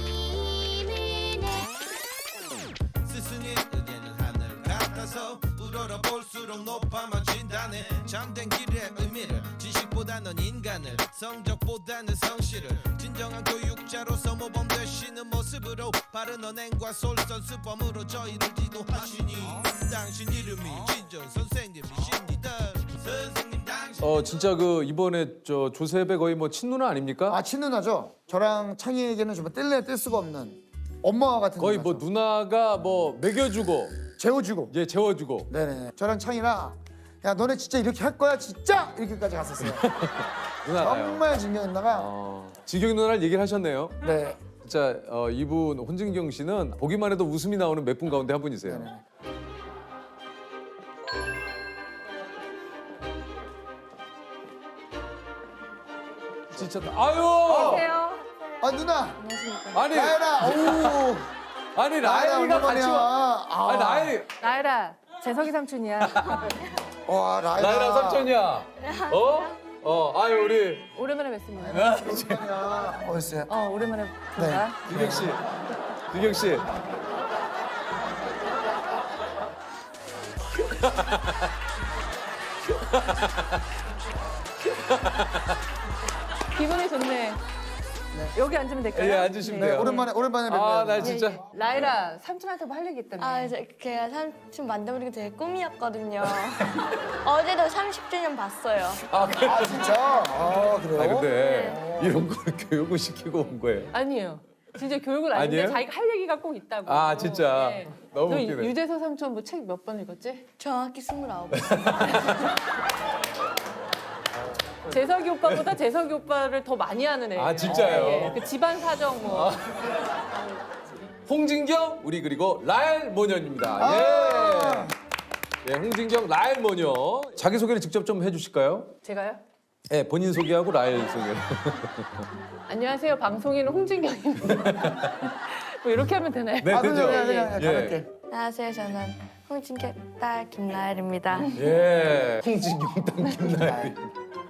어머님을 스승의 의견은 하늘 같아서 우러러 볼수록 높아져진다네. 잠든 길의 의미를 지식보다는 인간을, 성적보다는 성실을 진정한 교육자로서 모범되시는 모습으로 바른 언행과 솔선수범으로 저희를 지도하시니 당신 이름이 진정 선생님이십니다. 선생님 당신 진짜 그 이번에 저 조셉의 거의 뭐 친누나 아닙니까? 아 친누나죠. 저랑 창희에게는 정말 뗄래야 뗄 수가 없는 엄마 같은 거의 누나죠. 뭐 누나가 뭐 먹여주고 재워주고. 예 재워주고 네네. 저랑 창희랑 야 너네 진짜 이렇게 할 거야 진짜 이렇게까지 갔었어요. 누나가요. 정말 진경 누나가. 지경 누나를 얘기를 하셨네요. 네. 진짜 이분 혼진경 씨는 보기만 해도 웃음이 나오는 몇 분 가운데 한 분이세요. 네네. 진짜 아유. 아 누나. 아니 나연아. 오. 아니 나연아 라이가 같이 와. 와. 아니 라이 나이라 재석이 삼촌이야. 와 라이라. 라이라 삼촌이야. 아유 우리 오랜만에 뵙습니다. 어딨어요? 오랜만에 본다. 유경 씨, 유경 씨. 기분이 좋네. 여기 앉으면 될까요? 예, 앉으시면 네, 돼요. 오랜만에 뵙네요. 아, 나 진짜. 라이라 삼촌한테 뭐 할 얘기 있다며. 아, 제가 삼촌 만나보는 게 되게 꿈이었거든요. 어제도 30주년 봤어요. 아 진짜? 아 그래요? 아 근데 이런 걸 교육을 시키고 온 거예요. 아니에요. 진짜 교육을 아닌데 아니에요? 자기가 할 얘기가 꼭 있다고. 아 진짜 네. 너무 너 웃기네. 유재석 삼촌 뭐 책 몇 번 읽었지? 정확히 29. 재석이 오빠보다 재석이 오빠를 더 많이 하는 애예요. 아, 진짜요? 예, 그 집안 사정 뭐. 홍진경 우리 그리고 라엘 모녀입니다. 예. 예, 홍진경 라엘 모녀 자기 소개를 직접 좀 해주실까요? 제가요? 예, 본인 소개하고 라엘 소개. 안녕하세요. 방송인은 홍진경입니다. 뭐 이렇게 하면 되나요? 네, 되죠. 가볍게. 안녕하세요. 저는 홍진경 딸 김라엘입니다. 예, 홍진경 딸 김라엘.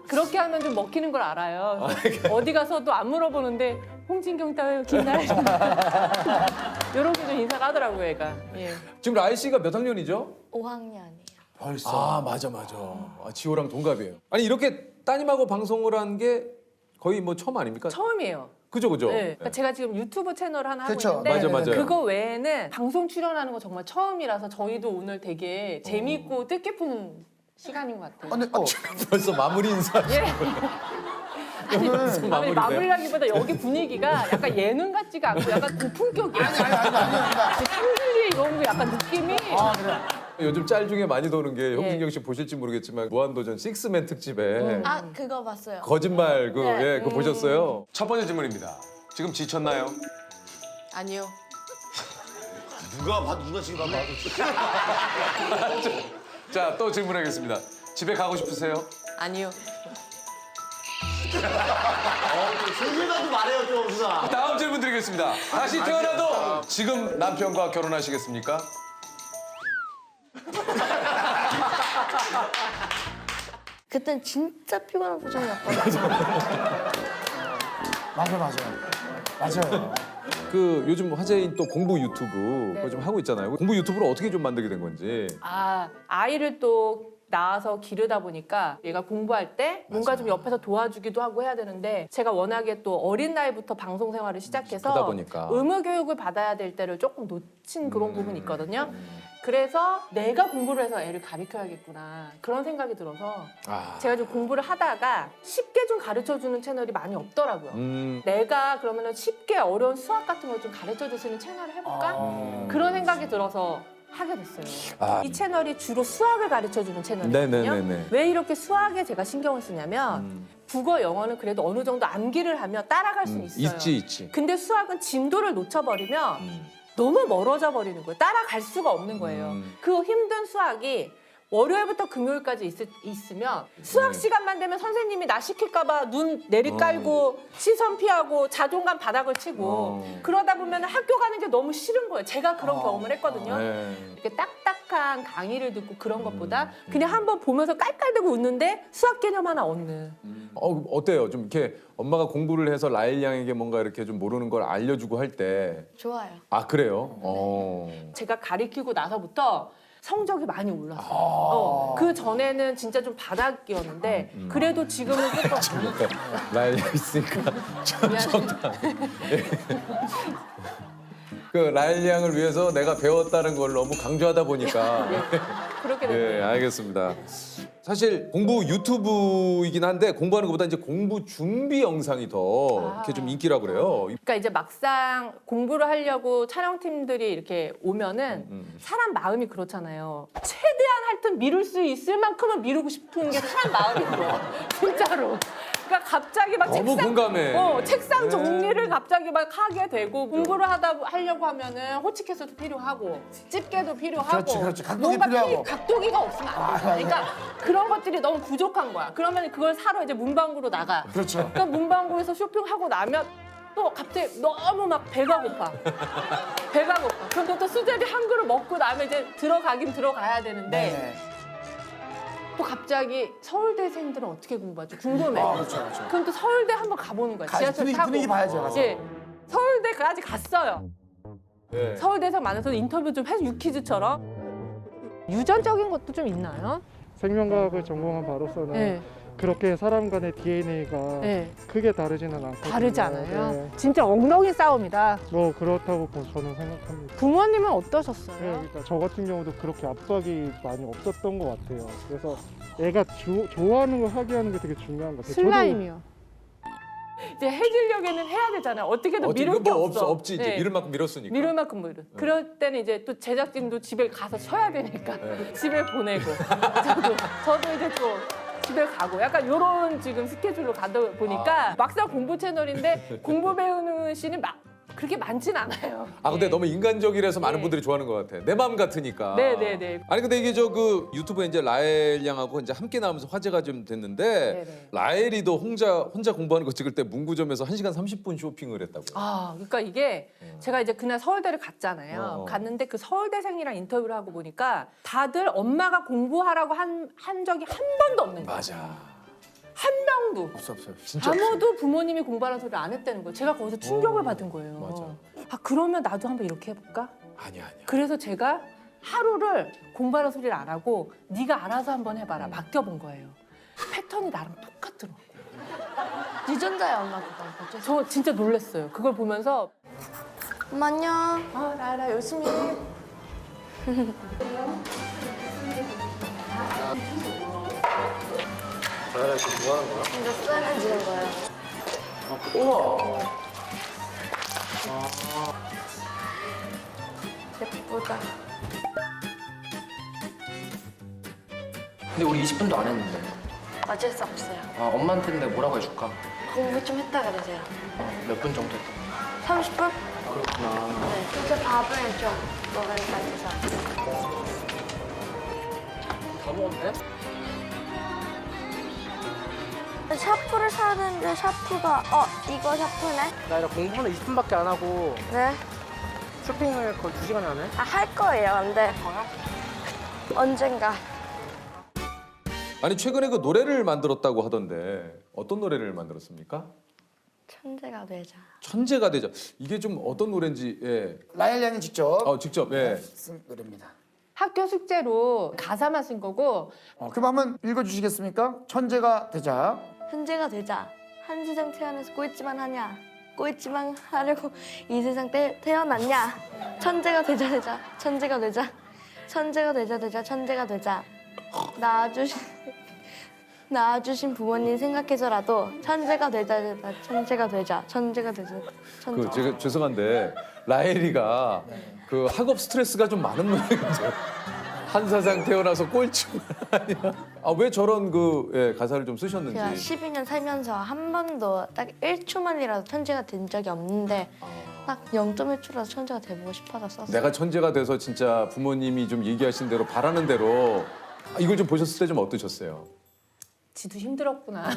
그렇게 하면 좀 먹히는 걸 알아요. 어디 가서도 안 물어보는데 홍진경 딸 김라엘입니다. 이렇게 좀 인사를 하더라고요, 얘가. 예. 지금 라엘 씨가 몇 학년이죠? 5학년이에요. 벌써. 아 맞아. 지호랑 동갑이에요. 아니 이렇게 따님하고 방송을 한 게 거의 뭐 처음 아닙니까? 처음이에요. 그죠. 네. 그러니까 제가 지금 유튜브 채널을 하나 하고 그쵸. 있는데 맞아요. 그거 외에는 방송 출연하는 거 정말 처음이라서 저희도 오늘 되게 재밌고 뜻깊은 시간인 것 같아요. 벌써 마무리 인사. 예. 벌써 아니, 마무리라기보다 여기 분위기가 약간 예능 같지가 않고 약간 고품격이야. 아니. 샹들리에 이런 거 약간 느낌이. 아 그래. 요즘 짤 중에 많이 도는 게 홍진경 씨 보실지 모르겠지만 무한도전 식스맨 특집에 아, 그거 봤어요. 거짓말 네. 그거 보셨어요? 첫 번째 질문입니다. 지금 지쳤나요? 아니요. 누가 봐도 누가 지금 봐도. 자, 또 질문하겠습니다. 집에 가고 싶으세요? 아니요. 진실만 좀 말해요, 좀, 누나. 다음 질문 드리겠습니다. 다시 태어나도 지금 남편과 결혼하시겠습니까? 그땐 진짜 피곤한 표정이었거든요. 맞아요. 그 요즘 화제인 또 공부 유튜브 그거 좀 하고 있잖아요. 공부 유튜브를 어떻게 좀 만들게 된 건지. 아이를 또 낳아서 기르다 보니까 얘가 공부할 때 뭔가 좀 옆에서 도와주기도 하고 해야 되는데 제가 워낙에 또 어린 나이부터 방송 생활을 시작해서 그러다 보니까. 의무 교육을 받아야 될 때를 조금 놓친 그런 부분이 있거든요. 그래서 내가 공부를 해서 애를 가르쳐야겠구나 그런 생각이 들어서 제가 좀 공부를 하다가 쉽게 좀 가르쳐주는 채널이 많이 없더라고요. 내가 그러면은 쉽게 어려운 수학 같은 걸 좀 가르쳐줄 수 있는 채널을 해볼까? 그런 생각이 들어서 하게 됐어요. 이 채널이 주로 수학을 가르쳐주는 채널이거든요. 네네네네. 왜 이렇게 수학에 제가 신경을 쓰냐면 국어, 영어는 그래도 어느 정도 암기를 하면 따라갈 수는 있어요. 있지. 근데 수학은 진도를 놓쳐버리면 너무 멀어져 버리는 거예요. 따라갈 수가 없는 거예요. 그 힘든 수학이 월요일부터 금요일까지 있으면 수학 시간만 되면 선생님이 나 시킬까 봐 눈 내리깔고 시선 피하고 자존감 바닥을 치고 그러다 보면 학교 가는 게 너무 싫은 거예요. 제가 그런 경험을 했거든요. 이렇게 딱딱한 강의를 듣고 그런 것보다 그냥 한번 보면서 깔깔대고 웃는데 수학 개념 하나 얻는. 어때요? 좀 이렇게 엄마가 공부를 해서 라일 양에게 뭔가 이렇게 좀 모르는 걸 알려주고 할 때. 좋아요. 아 그래요? 제가 가리키고 나서부터 성적이 많이 올랐어요. 그 전에는 진짜 좀 바닥이었는데 그래도 지금은 조금 라일 양 있으니까 좋다. 그 라일 양을 위해서 내가 배웠다는 걸 너무 강조하다 보니까 그렇게 됐네요. 예, 알겠습니다. 사실 공부 유튜브이긴 한데 공부하는 것보다 이제 공부 준비 영상이 더 이렇게 좀 인기라고 그래요. 그러니까 이제 막상 공부를 하려고 촬영팀들이 이렇게 오면은 사람 마음이 그렇잖아요. 최대한 하여튼 미룰 수 있을 만큼은 미루고 싶은 게 사람 마음이고 진짜로. 그러니까 갑자기 막 너무 공감해. 책상 네. 정리를 갑자기 막 하게 되고 공부를 하려고 하면은 호치키스도 필요하고 집게도 필요하고 그렇지. 각도기 뭔가 필요하고. 각도기가 없으면 안 되잖아. 그러니까 그런 것들이 너무 부족한 거야. 그러면 그걸 사러 이제 문방구로 나가. 그렇죠. 그러니까 문방구에서 쇼핑하고 나면 또 갑자기 너무 막 배가 고파. 그럼 또 수제비 한 그릇 먹고 나면 이제 들어가긴 들어가야 되는데 또 갑자기 서울대생들은 어떻게 공부하죠? 궁금해. 그렇죠. 그럼 또 서울대 한번 가보는 거야. 지하철 타고. 분위기 봐야죠. 가서. 예. 서울대까지 갔어요. 네. 서울대생 만나서 인터뷰 좀 해서 유퀴즈처럼. 유전적인 것도 좀 있나요? 생명과학을 전공한 바로서는 네. 그렇게 사람 간의 DNA가 네. 크게 다르지는 않거든요. 다르지 않아요? 네. 진짜 엉덩이 싸움이다. 뭐 그렇다고 저는 생각합니다. 부모님은 어떠셨어요? 네, 그러니까 저 같은 경우도 그렇게 압박이 많이 없었던 것 같아요. 그래서 애가 좋아하는 걸 하게 하는 게 되게 중요한 것 같아요. 슬라임이요. 이제 해지려기는 해야 되잖아요. 어떻게든 미룰 게 뭐 없어. 없지 이제 네. 미룰 만큼 밀었으니까. 미룰 만큼 미룰. 그럴 때는 이제 또 제작진도 집에 가서 쉬어야 되니까 집에 보내고 저도 이제 또 집에 가고 약간 이런 지금 스케줄로 가다 보니까 막상 공부 채널인데 공부 배우는 씬이 그렇게 많진 않아요. 근데 너무 인간적이라서 많은 분들이 좋아하는 것 같아. 내 마음 같으니까. 네네네. 아니 근데 이게 그 유튜브에 이제 라엘 양하고 이제 함께 나오면서 화제가 좀 됐는데 네네. 라엘이도 혼자 공부하는 거 찍을 때 문구점에서 1시간 30분 쇼핑을 했다고. 그러니까 이게 제가 이제 그날 서울대를 갔잖아요. 갔는데 그 서울대생이랑 인터뷰를 하고 보니까 다들 엄마가 공부하라고 한 적이 한 번도 없는 거예요. 맞아. 한 명도. 없어. 진짜 아무도 부모님이 공부하라는 소리를 안 했다는 거예요. 제가 거기서 충격을 받은 거예요. 맞아. 그러면 나도 한번 이렇게 해볼까? 아니야. 그래서 제가 하루를 공부하라는 소리를 안 하고 네가 알아서 한번 해봐라. 맡겨본 거예요. 패턴이 나랑 똑같더라고. 유전자야 엄마 그거. 저 진짜 놀랐어요. 그걸 보면서 엄마 안녕. 라라 열심히 해. 라라 지금 뭐 하는 거야? 이제 썰을 지는 거예요. 우와. 예쁘다. 근데 우리 20분도 안 했는데. 어쩔 수 없어요. 엄마한테 근데 뭐라고 해줄까? 공부 좀 했다 그러세요. 몇 분 정도 했던 30분? 그렇구나. 네. 진짜 밥을 좀 먹으니까 해서. 다 먹었네? 샤프를 사야 되는데 샤프가 이거 샤프네? 나 공부는 20분밖에 안 하고 네. 쇼핑을 거의 2시간 하네. 할 거예요. 근데 언젠가. 아니 최근에 그 노래를 만들었다고 하던데 어떤 노래를 만들었습니까? 천재가 되자. 천재가 되자. 이게 좀 어떤 노래인지 예. 라엘 양이 직접 직접 예. 쓴 노래입니다. 학교 숙제로 가사만 쓴 거고. 그럼 한번 읽어주시겠습니까? 천재가 되자. 천재가 되자. 한 세상 태어나서 꼴찌만 하냐? 꼴찌만 하려고 이 세상 태어났냐? 천재가 되자. 천재가 되자. 천재가 되자. 천재가 되자. 낳아주신 부모님 생각해서라도 천재가 되자. 천재가 되자. 천재가 되자. 천재. 그 제가 죄송한데 라엘이가 그 학업 스트레스가 좀 많은 모양이죠. 한 세상 태어나서 꼴찌만 아니야. 왜 저런 그 가사를 좀 쓰셨는지. 제가 12년 살면서 한 번도 딱 1초만이라도 천재가 된 적이 없는데 딱 0.1초라도 천재가 돼보고 싶어서 썼어요. 내가 천재가 돼서 진짜 부모님이 좀 얘기하신 대로 바라는 대로 이걸 좀 보셨을 때 좀 어떠셨어요? 지도 힘들었구나.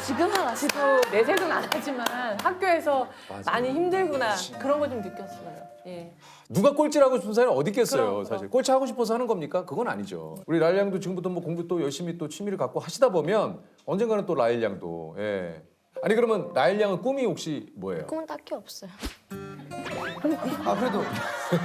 지금은 지도 내색은 안 하지만 학교에서 맞아. 많이 힘들구나. 그런 거 좀 느꼈어요. 예. 누가 꼴찌를 하고 싶은 사람이 어디 있겠어요, 그럼. 사실. 꼴찌 하고 싶어서 하는 겁니까? 그건 아니죠. 우리 라엘 양도 지금부터 뭐 공부 또 열심히 또 취미를 갖고 하시다 보면 언젠가는 또 라엘 양도. 예. 아니 그러면 라엘 양은 꿈이 혹시 뭐예요? 꿈은 딱히 없어요. 그래도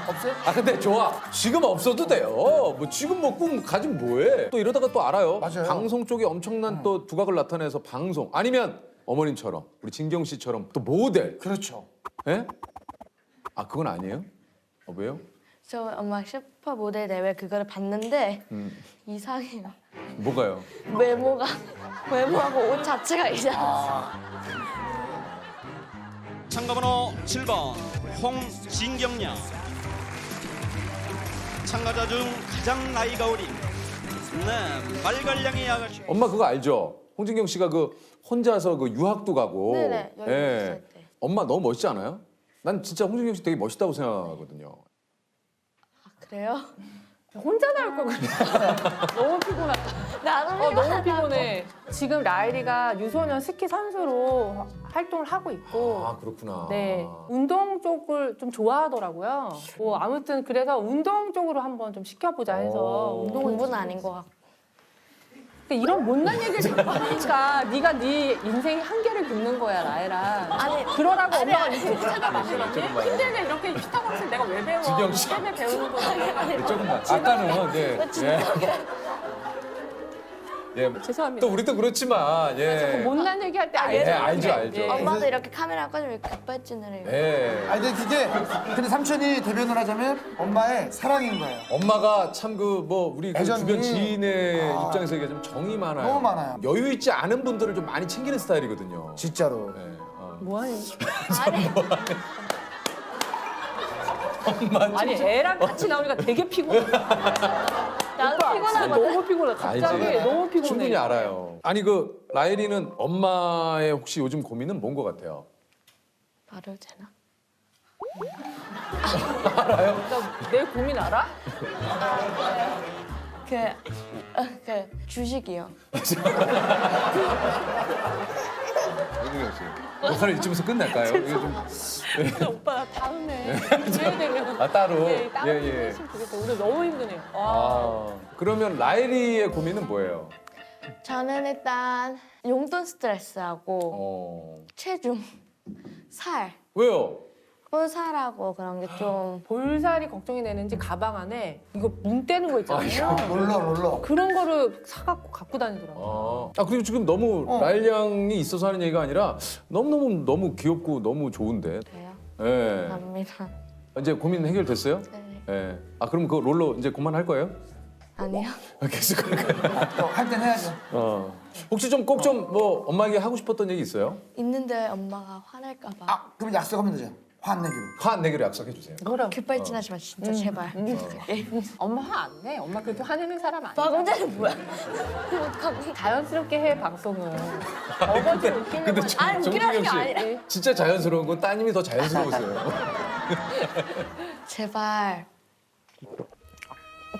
없어요? 근데 좋아. 지금 없어도 돼요. 뭐 지금 뭐 꿈 가지면 뭐해? 또 이러다가 또 알아요. 맞아요. 방송 쪽에 엄청난 또 두각을 나타내서 방송 아니면 어머님처럼 우리 진경 씨처럼 또 모델. 그렇죠. 예? 그건 아니에요? 왜요? 저 엄마 슈퍼 모델 대회 그거를 봤는데 이상해요. 뭐가요? 외모하고 옷 자체가 이상해요. 참가번호 7번 홍진경양. 참가자 중 가장 나이가 어린 말갈량의 아가씨. 엄마 그거 알죠? 홍진경 씨가 그 혼자서 그 유학도 가고. 네네, 16살 때. 엄마 너무 멋있지 않아요? 난 진짜 홍진경 씨 되게 멋있다고 생각하거든요. 그래요? 혼자 나올 거 그래. 너무 피곤하다. 나도 너무 피곤해. 지금 라엘이가 유소년 스키 선수로 활동을 하고 있고. 그렇구나. 네, 운동 쪽을 좀 좋아하더라고요. 아무튼 그래서 운동 쪽으로 한번 좀 시켜보자 해서 공부는 아닌 것 같고. 이런 못난 얘기를 자꾸 하니까 네가 네 인생의 한계를 긋는 거야, 라엘아. 아니, 그러라고 아니, 엄마가 아니, 이렇게 찾아봤더니 힘들게 이렇게 피타고라스를 내가 왜 배워? 진경 씨. 때문에 배우는 거야. 조금만. 아까는 죄송합니다. 또 우리도 그렇지만 못난 얘기할 때 알죠. 엄마도 이렇게 카메라 꺼지면 급발진을 해요. 네. 근데 그게 근데 삼촌이 대변을 하자면 엄마의 사랑인 거예요. 엄마가 참 그 뭐 우리 그 애정이. 주변 지인의 입장에서 얘기하자면 정이 많아요. 너무 많아요. 여유 있지 않은 분들을 좀 많이 챙기는 스타일이거든요. 진짜로. 뭐하니? 엄마 아니 애랑 같이 나오니까 되게 피곤해. 나도 피곤하거든. 너무 피곤해. 갑자기 너무 피곤해. 충분히 알아요. 아니 그 라엘이는 엄마의 혹시 요즘 고민은 뭔 것 같아요? 말해도 되나? 알아요? 내 고민 알아? 그 주식이요. 홍진경 씨. 녹화를 이쯤에서 끝낼까요? 이게 좀. 오빠 나 다음에 해야 되면 따로. 네, 따로 예. 했으면 좋겠어. 오늘 너무 힘드네요. 그러면 라엘이의 고민은 뭐예요? 저는 일단 용돈 스트레스하고 체중, 살, 왜요? 볼살하고 그런 게 좀 볼살이 걱정이 되는지 가방 안에 이거 뭉 떼는 거 있잖아요. 롤러. 그런 거를 사갖고 갖고 다니더라고요. 그리고 지금 너무 라엘 양이 있어서 하는 얘기가 아니라 너무 귀엽고 너무 좋은데. 그래요? 예. 감사합니다. 이제 고민 해결됐어요? 네. 예. 그럼 그 롤러 이제 그만할 거예요? 아니요. 계속 할까요? 할 땐 해야죠. 혹시 좀 꼭 좀 뭐 엄마에게 하고 싶었던 얘기 있어요? 있는데 엄마가 화낼까 봐. 그럼 약속하면 되죠. 화 안 내기로. 화 안 내기로 약속해 주세요. 급발진하지 마 진짜 제발. 엄마 화 안 내. 엄마 그렇게 화내는 사람 아니야. 방금전에 뭐야? 자연스럽게 해 방송은. 어거지로 웃기려고. 아니 웃기라는 게 아니라. 진짜 자연스러운 건 따님이 더 자연스러우세요. 제발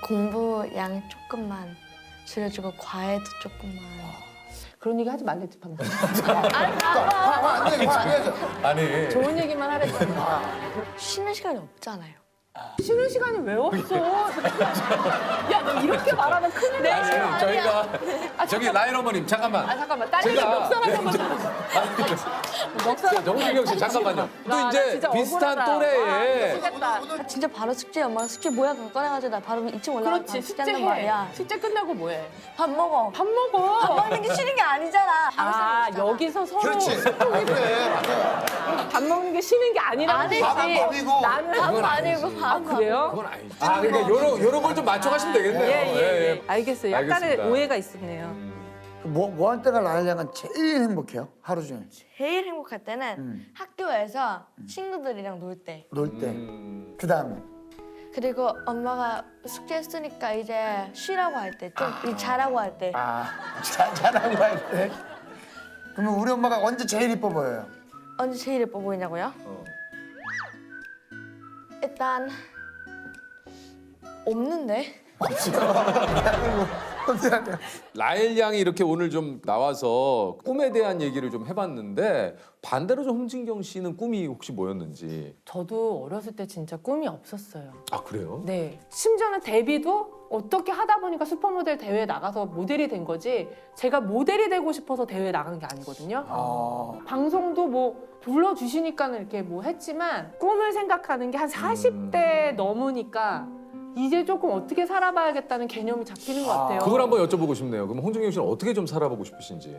공부 양 조금만 줄여주고 과외도 조금만. 그런 얘기 하지 말랬지 방금. 안 해야죠. 아니. 좋은 얘기만 하랬잖아. 쉬는 시간이 없잖아요. 쉬는 시간이 왜 없어? 야, 너 이렇게 말하면 큰일 나. 아니, 저희가 저기 라인 어머님 잠깐만. 잠깐만. 딸내미 제가- 멱살 한번 멱살. 정진경 씨 잠깐만요. 또 나 이제 진짜 비슷한 억울하다. 또래에 아, 진짜 바로 숙제 엄마가 숙제 뭐야 그거 꺼내가지고 나 바로 2층 올라가서 그렇지. 숙제한단 숙제해. 말이야. 숙제 끝나고 뭐해? 밥 먹어. 밥 먹어. 밥 먹는 게 쉬는 게 아니잖아. 아, 여기서 서로 그렇지. 그래, 맞아요. 밥 먹는 게 쉬는 게 아니라는 아니지. 거지. 밥은 밥이고. 나는 밥은 아니고 밥. 아, 그래요? 그건 아니지. 아, 그러니까 요런 걸 좀 맞춰가시면 되겠네요. 예. 알겠어요. 약간의 알겠습니다. 오해가 있었네요. 뭐 할 때가 라일 양은 제일 행복해요? 하루 중에 제일 행복할 때는 학교에서 친구들이랑 놀 때. 놀 때. 그다음에 그리고 엄마가 숙제했으니까 이제 쉬라고 할 때, 좀 일 잘하고 할 때. 잘하고 할 때. 그러면 우리 엄마가 언제 제일 이뻐 보여요? 언제 제일 예뻐 보이냐고요? 일단 없는데. 라엘 양이 이렇게 오늘 좀 나와서 꿈에 대한 얘기를 좀 해봤는데 반대로 좀 홍진경 씨는 꿈이 혹시 뭐였는지. 저도 어렸을 때 진짜 꿈이 없었어요. 아 그래요? 네. 심지어는 데뷔도 어떻게 하다 보니까 슈퍼모델 대회에 나가서 모델이 된 거지 제가 모델이 되고 싶어서 대회에 나간 게 아니거든요. 방송도 뭐 불러주시니까는 이렇게 뭐 했지만 꿈을 생각하는 게 한 40대 넘으니까 이제 조금 어떻게 살아봐야겠다는 개념이 잡히는 것 같아요. 그걸 한번 여쭤보고 싶네요. 그럼 홍진경 씨는 어떻게 좀 살아보고 싶으신지.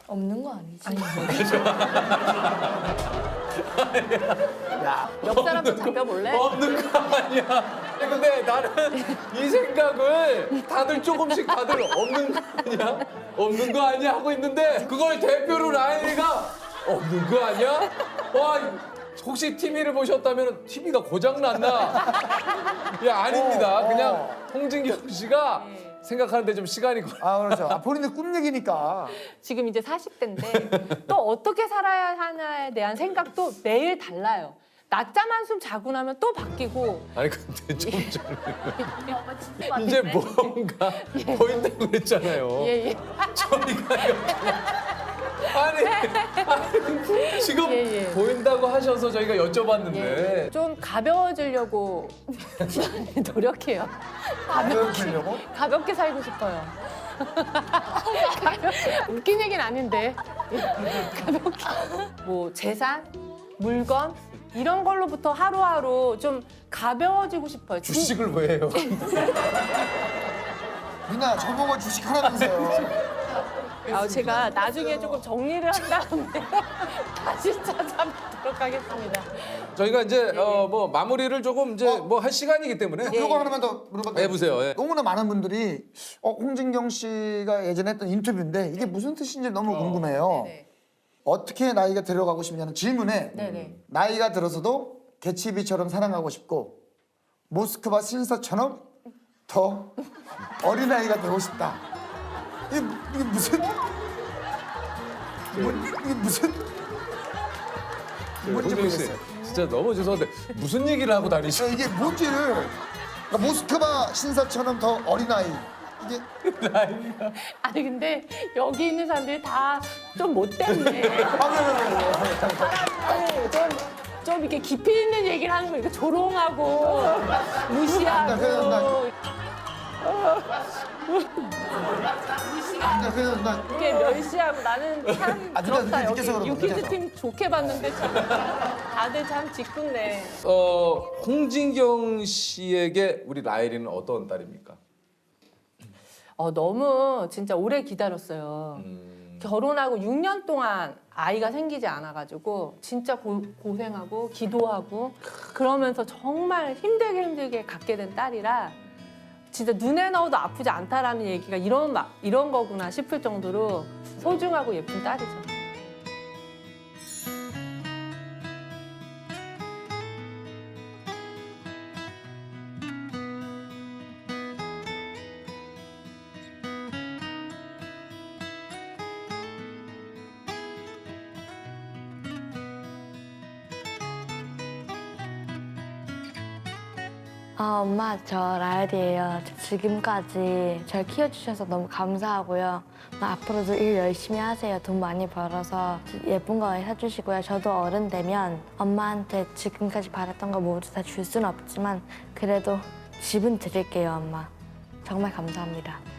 없는 거 아니지? 멱살 한번 잡혀볼래? 없는 거 아니야. 근데 나는 이 생각을 다들 조금씩 다들 없는 거 아니야? 없는 거 아니야? 하고 있는데 그걸 대표로 라인이가 없는 거 아니야? 와 혹시 TV를 보셨다면 TV가 고장났나? 야 아닙니다. 그냥 홍진경 씨가 생각하는데 좀 시간이 걸려. 그렇죠. 본인의 꿈 얘기니까. 지금 이제 40대인데 또 어떻게 살아야 하나에 대한 생각도 매일 달라요. 낮잠 한숨 자고 나면 또 바뀌고. 아니 근데 좀 이제 뭔가 보인다고 그랬잖아요. 예. 저희가 아니 지금 보인다고 하셔서 저희가 여쭤봤는데 좀 가벼워지려고 노력해요. 가벼워지려고? 가볍게 살고 싶어요. 웃긴 얘기는 아닌데 가볍게. 뭐 재산, 물건 이런 걸로부터 하루하루 좀 가벼워지고 싶어요. 주식을 왜 해요? 누나 저보고 주식 하라면서요. 제가 나중에 조금 정리를 한 다음에 다시 찾아뵙도록 하겠습니다. 저희가 이제 뭐 마무리를 조금 이제 뭐 할 시간이기 때문에 요거 하나만 더 물어봐도 해보세요. 예. 너무나 많은 분들이 홍진경 씨가 예전에 했던 인터뷰인데 이게 무슨 뜻인지 너무 궁금해요. 어떻게 나이가 들어가고 싶냐는 질문에 나이가 들어서도 개츠비처럼 사랑하고 싶고 모스크바 신사처럼 더 어린아이가 되고 싶다. 이게 무슨 이게 무슨 뭔지 홍진경 씨 모르겠어요. 진짜 너무 죄송한데 무슨 얘기를 하고 다니시죠? 이게 뭔지를 그러니까 모스크바 신사처럼 더 어린아이 이게 아니 근데 여기 있는 사람들이 다 좀 못됐네. 사람을 좀 이렇게 깊이 있는 얘기를 하는 거 이렇게 조롱하고 무시하고. 이렇게 멸시하고 나는 참 그렇다. 여기 유퀴즈 팀 좋게 봤는데 참 다들 참 짓궂네. 홍진경 씨에게 우리 라엘이는 어떤 딸입니까? 너무 진짜 오래 기다렸어요. 결혼하고 6년 동안 아이가 생기지 않아가지고 진짜 고생하고 기도하고 그러면서 정말 힘들게 갖게 된 딸이라 진짜 눈에 넣어도 아프지 않다라는 얘기가 이런 거구나 싶을 정도로 소중하고 예쁜 딸이죠. 엄마 저 라엘이에요. 지금까지 절 키워주셔서 너무 감사하고요. 앞으로도 일 열심히 하세요. 돈 많이 벌어서 예쁜 거 사주시고요. 저도 어른 되면 엄마한테 지금까지 바랬던 거 모두 다 줄 수는 없지만 그래도 집은 드릴게요, 엄마. 정말 감사합니다.